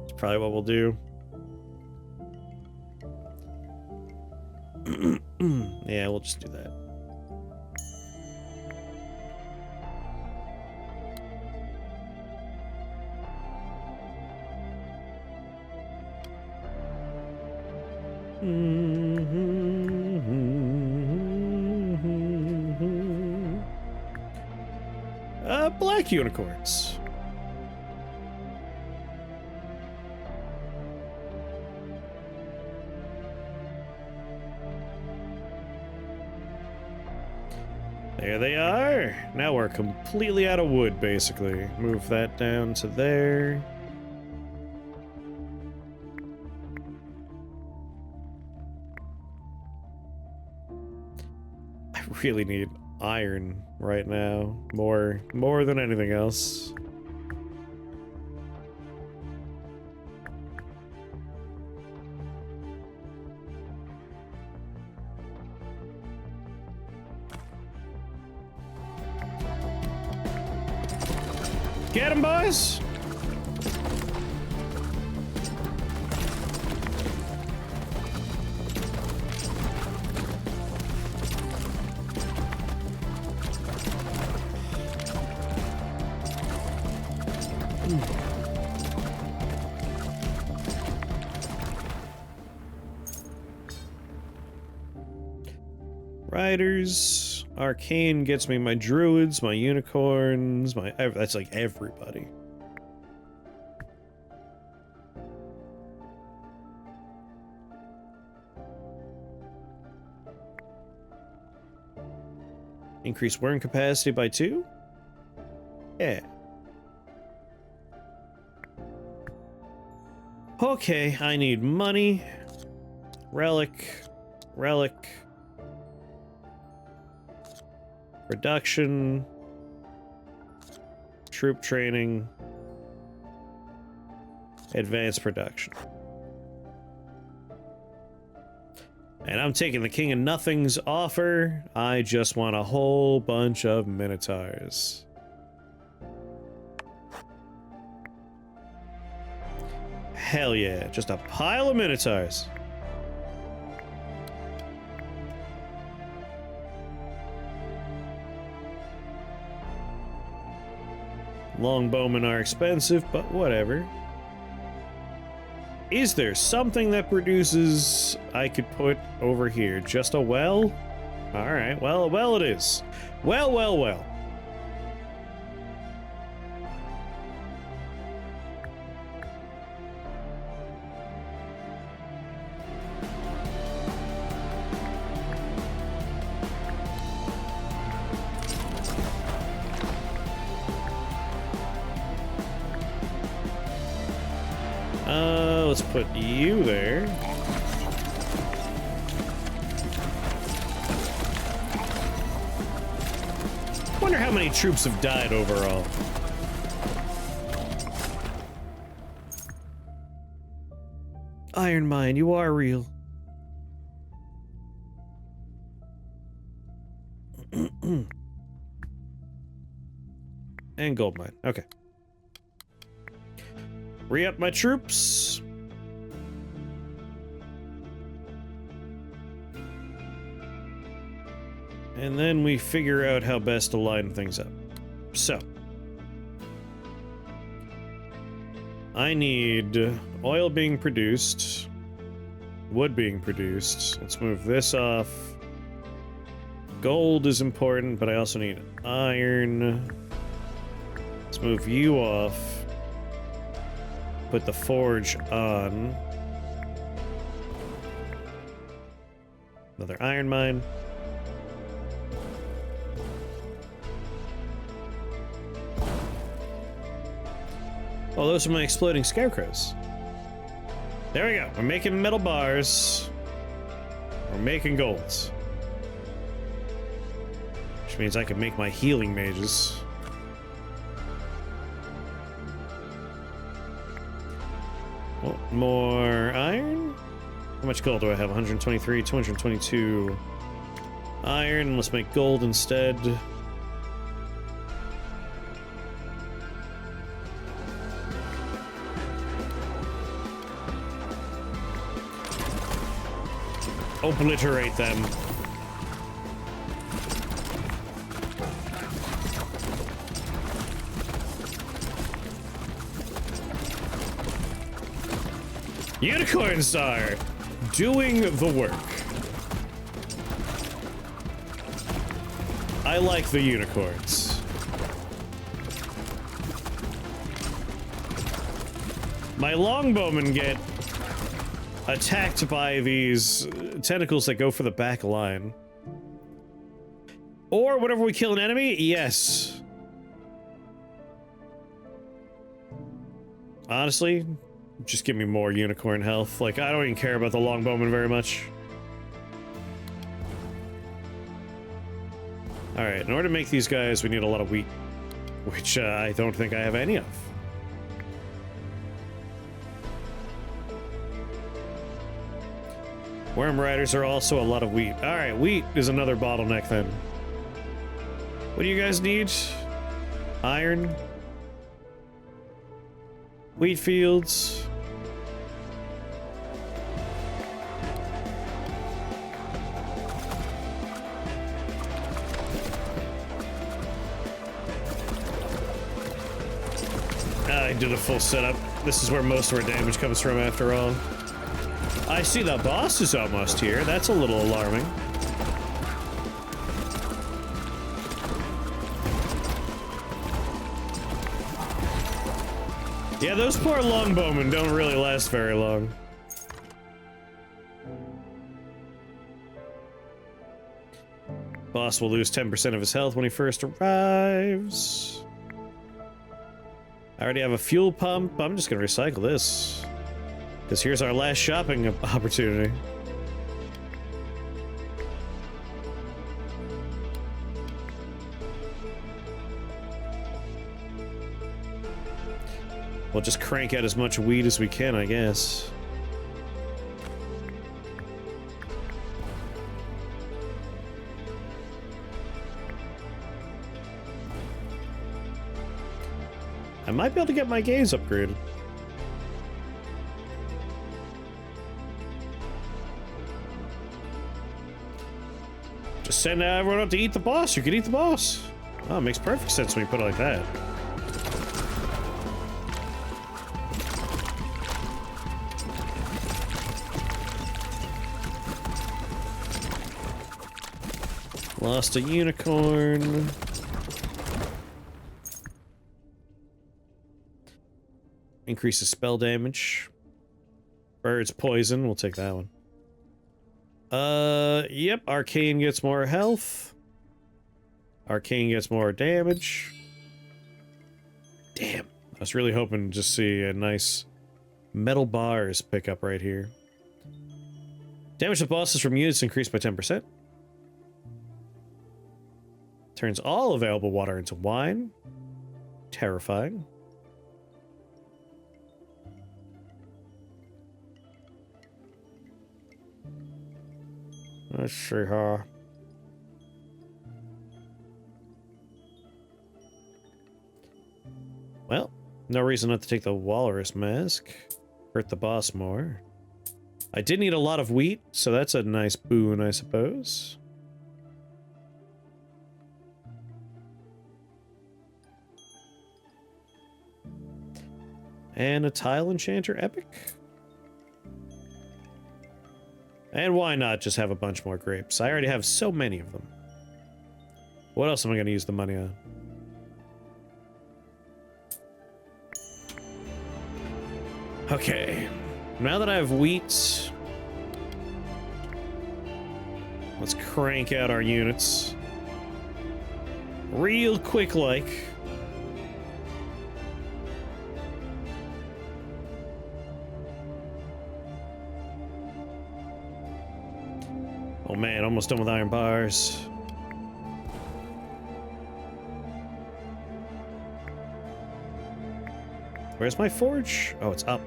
It's probably what we'll do. Yeah, we'll just do that. Black unicorns. There they are. Now we're completely out of wood, basically. Move that down to there. I really need iron right now. More than anything else. Get him, boys! Riders. Arcane gets me my druids, my unicorns, that's like everybody. Increase wearing capacity by 2? Yeah. Okay, I need money. Relic. Production, troop training, advanced production. And I'm taking the King of Nothing's offer. I just want a whole bunch of Minotaurs. Hell yeah, just a pile of Minotaurs. Longbowmen are expensive, but whatever. Is there something that produces I could put over here? Just a well? Alright, well it is. Well. Let's put you there. Wonder how many troops have died overall. Iron Mine, you are real. And gold mine. Okay. Re-up my troops. And then we figure out how best to line things up. So. I need oil being produced. Wood being produced. Let's move this off. Gold is important, but I also need iron. Let's move you off. Put the forge on. Another iron mine. Oh, those are my exploding scarecrows. There we go. We're making metal bars. We're making golds. Which means I can make my healing mages. Oh, more iron? How much gold do I have? 123, 222 iron. Let's make gold instead. Obliterate them. Unicorns are doing the work. I like the unicorns. My longbowmen get attacked by these tentacles that go for the back line. Or whenever we kill an enemy, yes. Honestly, just give me more unicorn health. Like, I don't even care about the longbowmen very much. Alright, in order to make these guys, we need a lot of wheat. Which, I don't think I have any of. Worm Riders are also a lot of wheat. Alright, wheat is another bottleneck then. What do you guys need? Iron? Wheat fields? I did a full setup. This is where most of our damage comes from after all. I see the boss is almost here. That's a little alarming. Yeah, those poor longbowmen don't really last very long. Boss will lose 10% of his health when he first arrives. I already have a fuel pump. I'm just gonna recycle this. Because here's our last shopping opportunity. We'll just crank out as much weed as we can, I guess. I might be able to get my gaze upgraded. Just send everyone out to eat the boss. You can eat the boss. Oh, it makes perfect sense when you put it like that. Lost a unicorn. Increases spell damage. Bird's poison. We'll take that one. Yep. Arcane gets more health. Arcane gets more damage. Damn. I was really hoping to just see a nice metal bars pickup right here. Damage to bosses from units increased by 10%. Turns all available water into wine. Terrifying. Let's see how. Well, no reason not to take the walrus mask. Hurt the boss more. I did need a lot of wheat, so that's a nice boon, I suppose. And a tile enchanter epic. And why not just have a bunch more grapes? I already have so many of them. What else am I going to use the money on? Okay. Now that I have wheat, let's crank out our units. Real quick like. Oh man, almost done with iron bars. Where's my forge? Oh, it's up.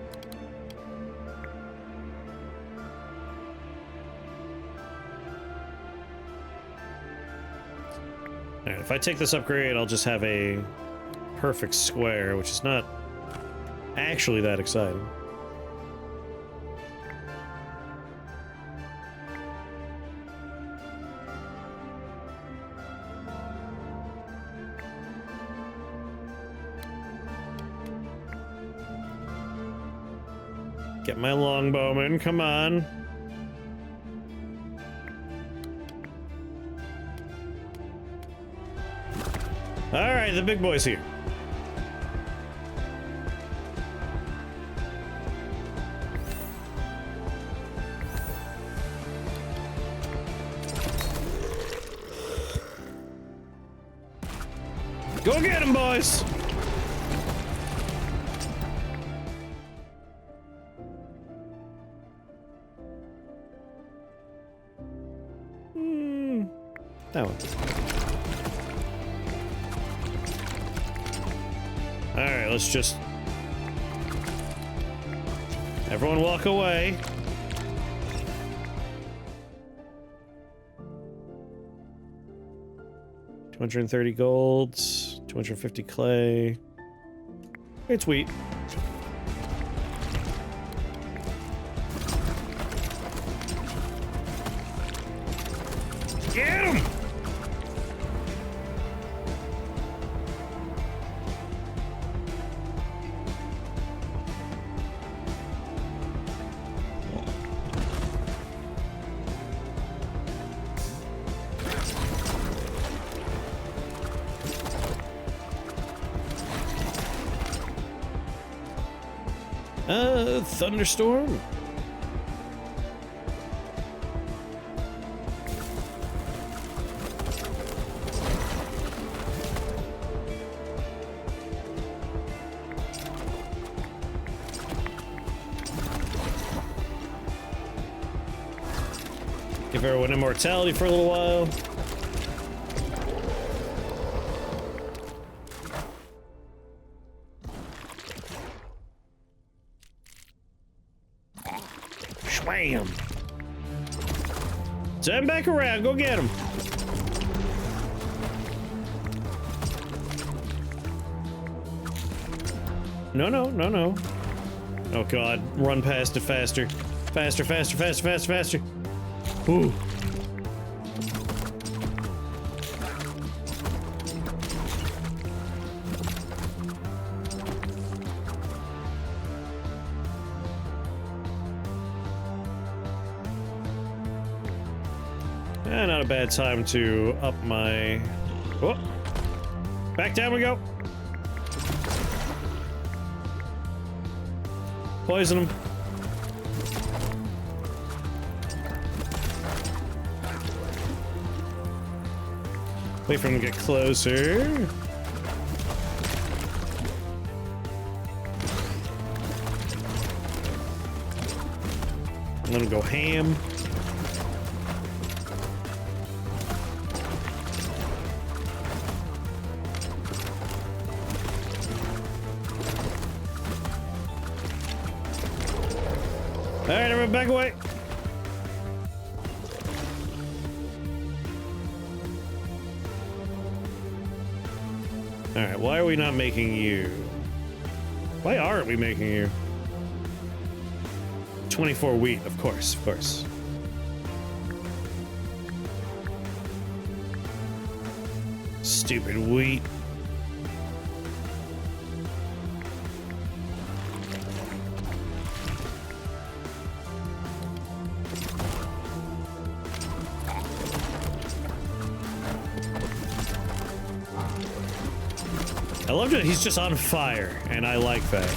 Alright, if I take this upgrade, I'll just have a perfect square, which is not actually that exciting. Get my longbowman, come on. Alright, the big boy's here. Go get him, boys! That one. Alright, let's just... everyone walk away. $230 gold, 250 clay. It's wheat. Get him! Thunderstorm. Give everyone immortality for a little while. Schwam! Turn back around, go get him. No, no, no, no. Oh god, run past it faster. Faster, faster, faster, faster, faster. Ooh. Not a bad time to up my... Oh! Back down we go! Poison him. Wait for him to get closer. Let him go ham. Alright, everyone back away. Alright, why are we not making you? Why aren't we making you? 24 wheat, of course, of course. Stupid wheat. I love that he's just on fire, and I like that.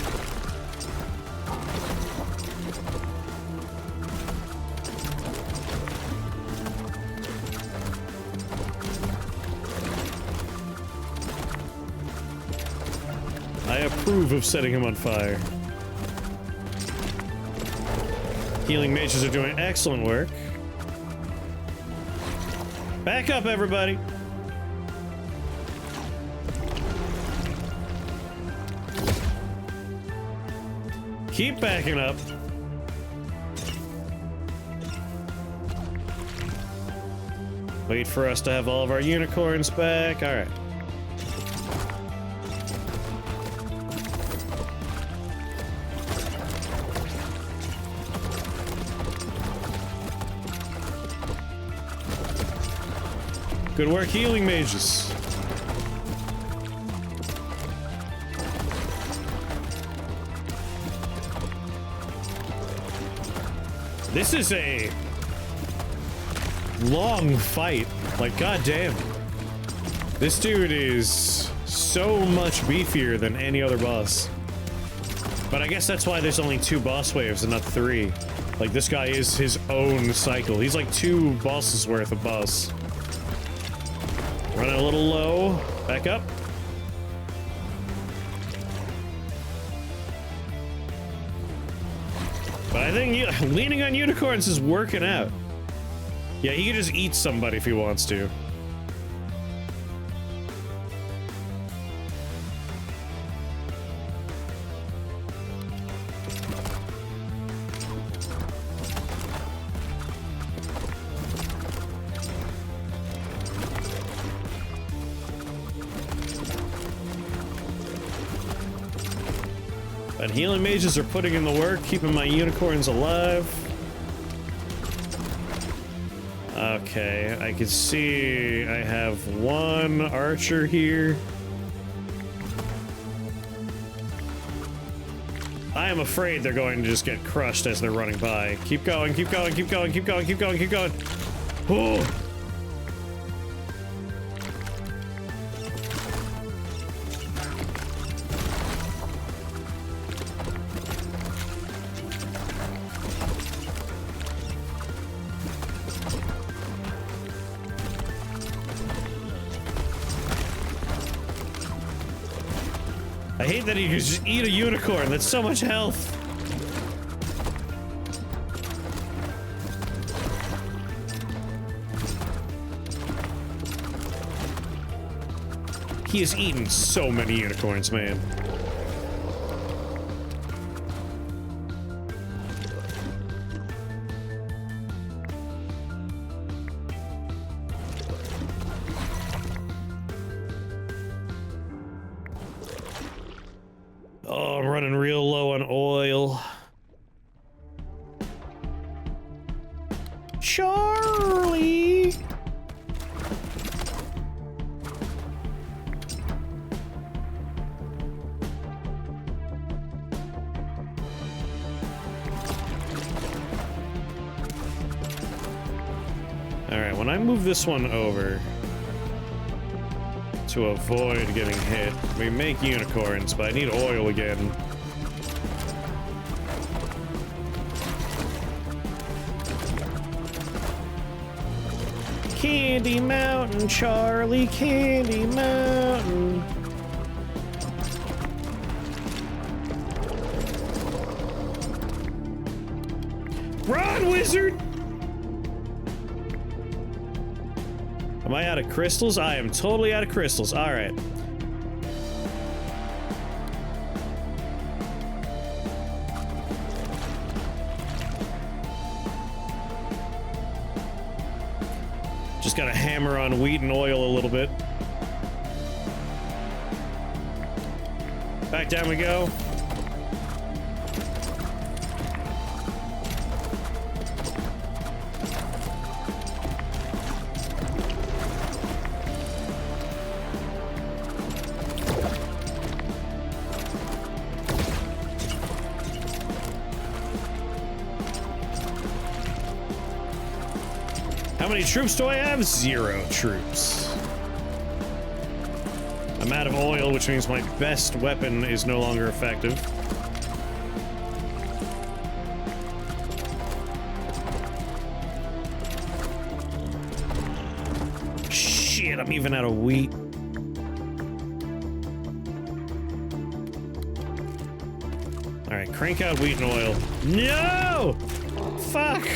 I approve of setting him on fire. Healing mages are doing excellent work. Back up, everybody! Keep backing up. Wait for us to have all of our unicorns back. All right. Good work, healing mages. This is a long fight. Like, goddamn. This dude is so much beefier than any other boss. But I guess that's why there's only 2 boss waves and not 3. Like, this guy is his own cycle. He's like 2 bosses worth of boss. Running a little low. Back up. But I think leaning on unicorns is working out. Yeah, he can just eat somebody if he wants to. But healing mages are putting in the work, keeping my unicorns alive. Okay, I can see I have 1 archer here. I am afraid they're going to just get crushed as they're running by. Keep going, keep going, keep going, keep going, keep going, keep going. Oh! I hate that he can just eat a unicorn. That's so much health. He has eaten so many unicorns, man. Oh, I'm running real low on oil. Charlie! Alright, when I move this one over to avoid getting hit, we make unicorns, but I need oil again. Candy Mountain, Charlie, Candy Mountain. Run, wizard! Am I out of crystals? I am totally out of crystals. All right. Just gotta hammer on wheat and oil a little bit. Back down we go. How many troops do I have? 0 troops. I'm out of oil, which means my best weapon is no longer effective. Shit, I'm even out of wheat. Alright, crank out wheat and oil. No! Fuck!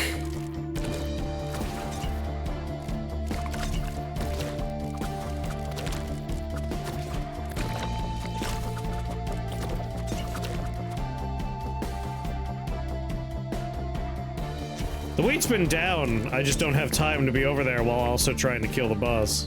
The wheat's been down, I just don't have time to be over there while also trying to kill the boss.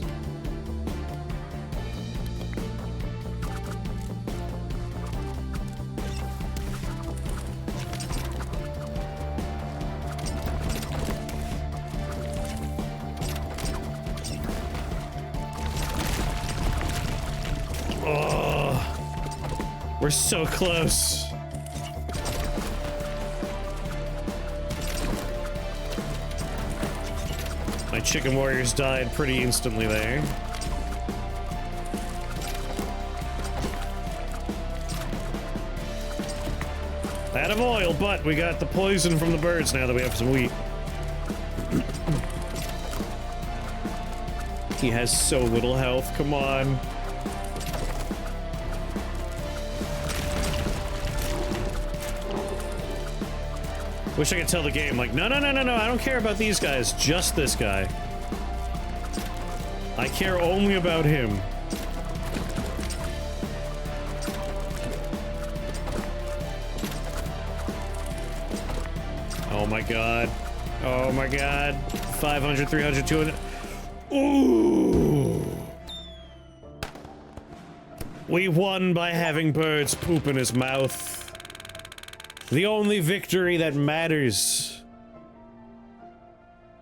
Oh, we're so close. My chicken warriors died pretty instantly there. Out of oil, but we got the poison from the birds now that we have some wheat. He has so little health, come on. Wish I could tell the game, like, no, I don't care about these guys, just this guy. I care only about him. Oh my god. Oh my god. 500, 300, 200. Ooh. We won by having birds poop in his mouth. The only victory that matters.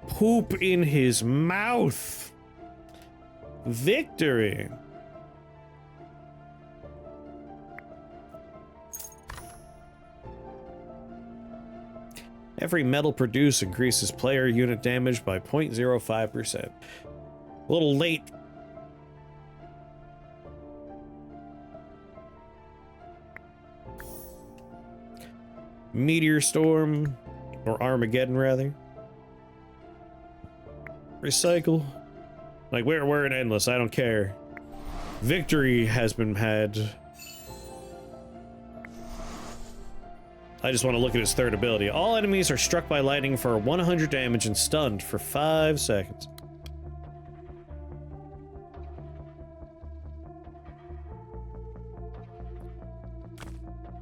Poop in his mouth. Victory. Every metal produced increases player unit damage by 0.05%. A little late. Meteor Storm, or Armageddon rather. Recycle. Like we're in endless, I don't care. Victory has been had. I just want to look at his third ability. All enemies are struck by lightning for 100 damage and stunned for 5 seconds.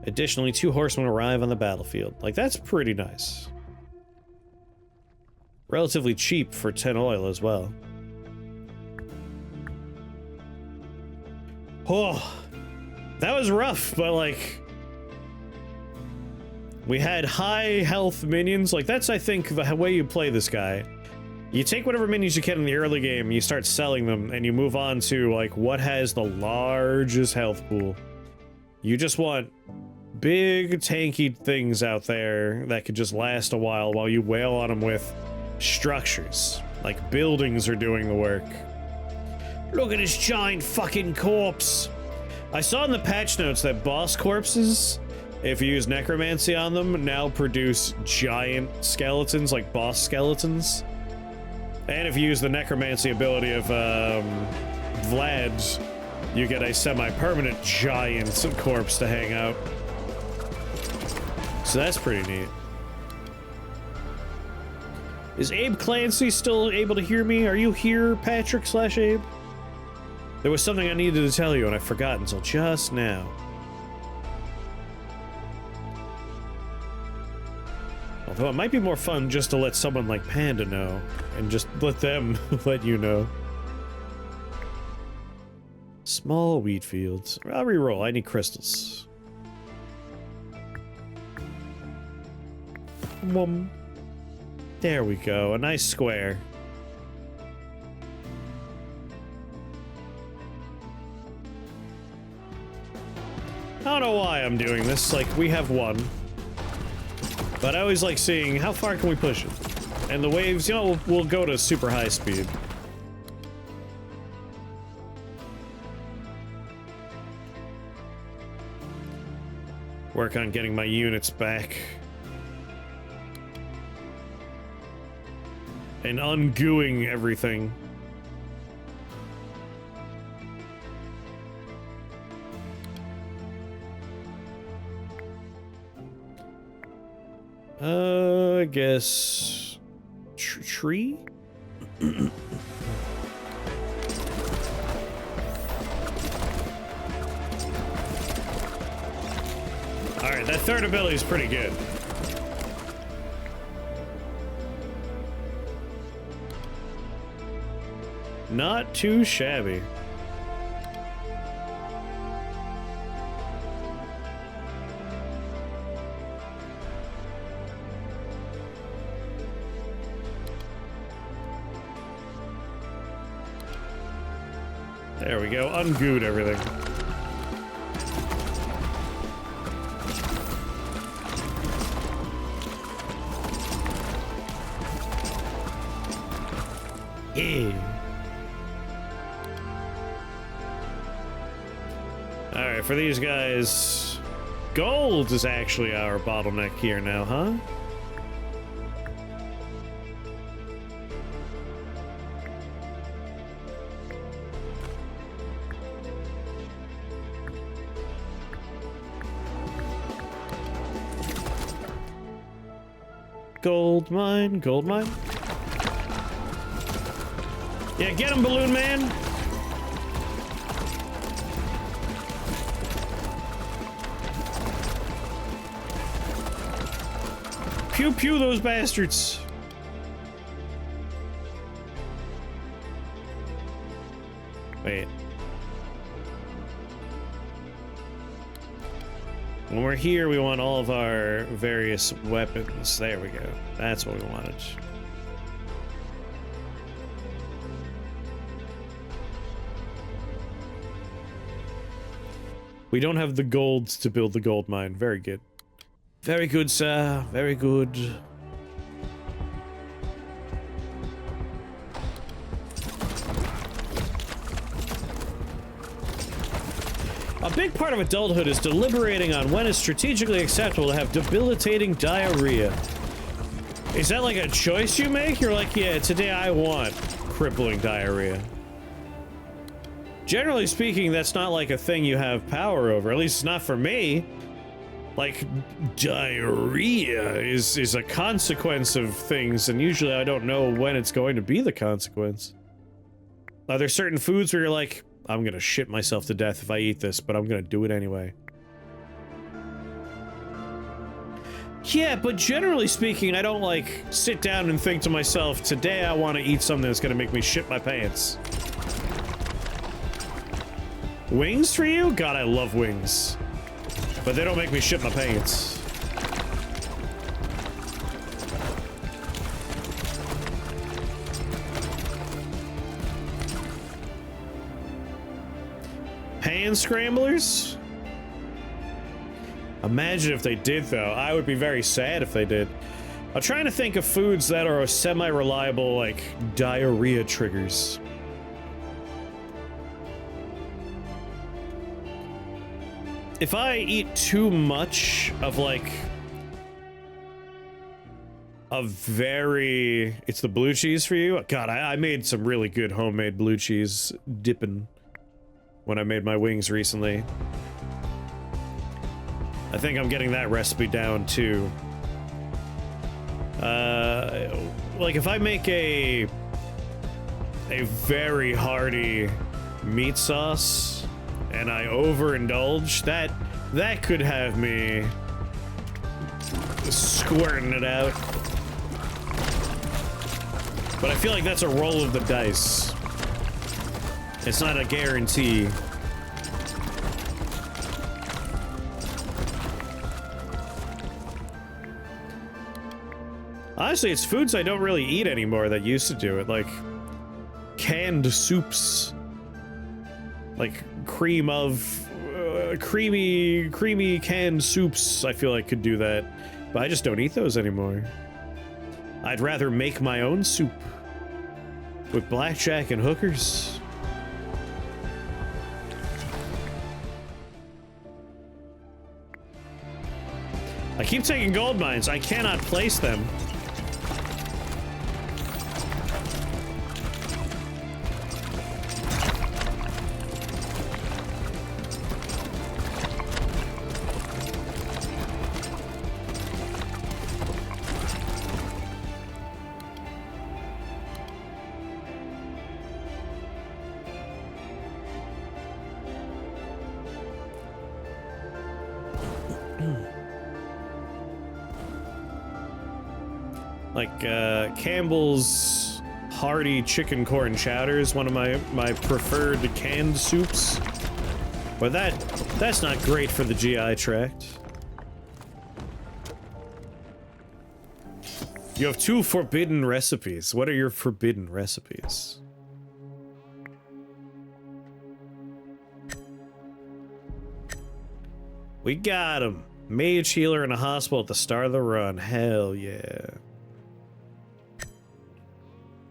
Additionally, 2 horsemen arrive on the battlefield. Like, that's pretty nice. Relatively cheap for 10 oil as well. Oh, that was rough, but like... we had high health minions. Like, that's, I think, the way you play this guy. You take whatever minions you can in the early game, you start selling them, and you move on to, like, what has the largest health pool. You just want big, tanky things out there that could just last a while you wail on them with structures. Like buildings are doing the work. Look at this giant fucking corpse. I saw in the patch notes that boss corpses, if you use necromancy on them, now produce giant skeletons, like boss skeletons. And if you use the necromancy ability of Vlad, you get a semi-permanent giant corpse to hang out. So that's pretty neat. Is Abe Clancy still able to hear me? Are you here, Patrick/Abe? There was something I needed to tell you and I forgot until just now. Although it might be more fun just to let someone like Panda know, and just let them let you know. Small wheat fields. I'll reroll, I need crystals. There we go, a nice square. I don't know why I'm doing this, like, we have one. But I always like seeing how far can we push it. And the waves, you know, we'll go to super high speed. Work on getting my units back. And ungooing everything. I guess... tree? Alright, that third ability is pretty good. Not too shabby. There we go, ungooed everything. Yeah. Alright, for these guys, gold is actually our bottleneck here now, huh? Gold mine, gold mine. Yeah, get him, Balloon Man. Pew pew those bastards. Wait. When we're here, we want all of our various weapons. There we go. That's what we wanted. We don't have the gold to build the gold mine. Very good. Very good, sir. Very good. A big part of adulthood is deliberating on when it's strategically acceptable to have debilitating diarrhea. Is that like a choice you make? You're like, yeah, today I want crippling diarrhea. Generally speaking, that's not like a thing you have power over. At least it's not for me. Like, diarrhea is a consequence of things, and usually I don't know when it's going to be the consequence. Are there certain foods where you're like, I'm gonna shit myself to death if I eat this, but I'm gonna do it anyway? Yeah, but generally speaking, I don't, like, sit down and think to myself, today I want to eat something that's gonna make me shit my pants. Wings for you? God, I love wings. But they don't make me shit my pants. Pan scramblers? Imagine if they did, though. I would be very sad if they did. I'm trying to think of foods that are semi-reliable, like, diarrhea triggers. If I eat too much of, like, a very... It's the blue cheese for you? God, I made some really good homemade blue cheese dipping when I made my wings recently. I think I'm getting that recipe down, too. Like, if I make a very hearty meat sauce and I overindulge, that could have me squirting it out. But I feel like that's a roll of the dice. It's not a guarantee. Honestly, it's foods I don't really eat anymore that used to do it, like canned soups. Like creamy canned soups, I feel like could do that. But I just don't eat those anymore. I'd rather make my own soup with blackjack and hookers. I keep taking gold mines. I cannot place them. Like, Campbell's hearty chicken corn chowder is one of my preferred canned soups. But that's not great for the GI tract. You have 2 forbidden recipes. What are your forbidden recipes? We got him. Mage healer in a hospital at the start of the run. Hell yeah.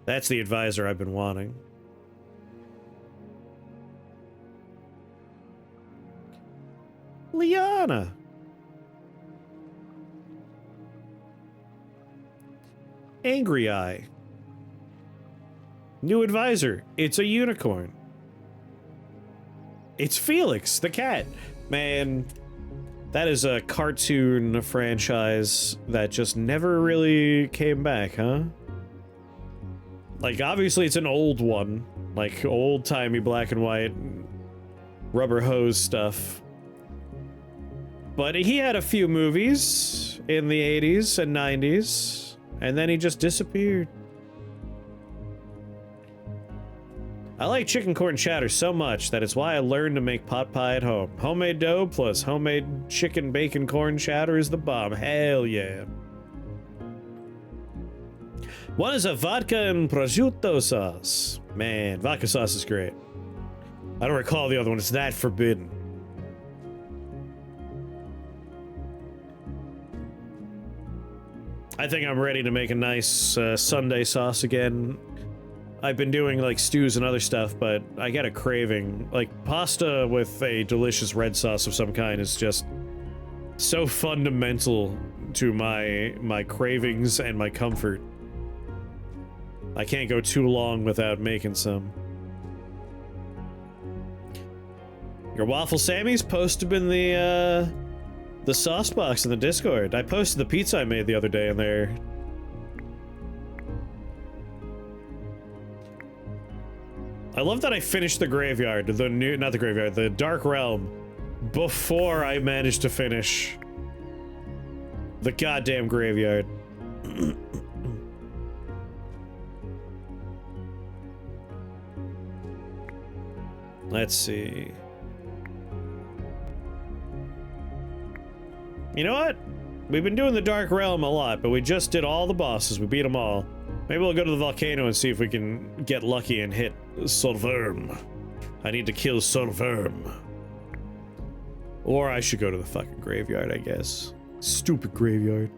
That's the advisor I've been wanting. Liana. Angry Eye. New advisor. It's a unicorn. It's Felix, the cat. Man, that is a cartoon franchise that just never really came back, huh? Like, obviously it's an old one. Like, old-timey black and white rubber hose stuff. But he had a few movies in the 80s and 90s, and then he just disappeared. I like chicken corn chowder so much that it's why I learned to make pot pie at home. Homemade dough plus homemade chicken bacon corn chowder is the bomb. Hell yeah. One is a vodka and prosciutto sauce. Man, vodka sauce is great. I don't recall the other one. It's that forbidden. I think I'm ready to make a nice Sunday sauce again. I've been doing like stews and other stuff, but I get a craving. Like pasta with a delicious red sauce of some kind is just so fundamental to my cravings and my comfort. I can't go too long without making some. Your waffle Sammys, post them in the sauce box in the Discord. I posted the pizza I made the other day in there. I love that I finished the graveyard, not the graveyard, the Dark Realm, before I managed to finish the goddamn graveyard. Let's see. You know what? We've been doing the Dark Realm a lot, but we just did all the bosses. We beat them all. Maybe we'll go to the volcano and see if we can get lucky and hit Solverm. I need to kill Solverm. Or I should go to the fucking graveyard, I guess. Stupid graveyard.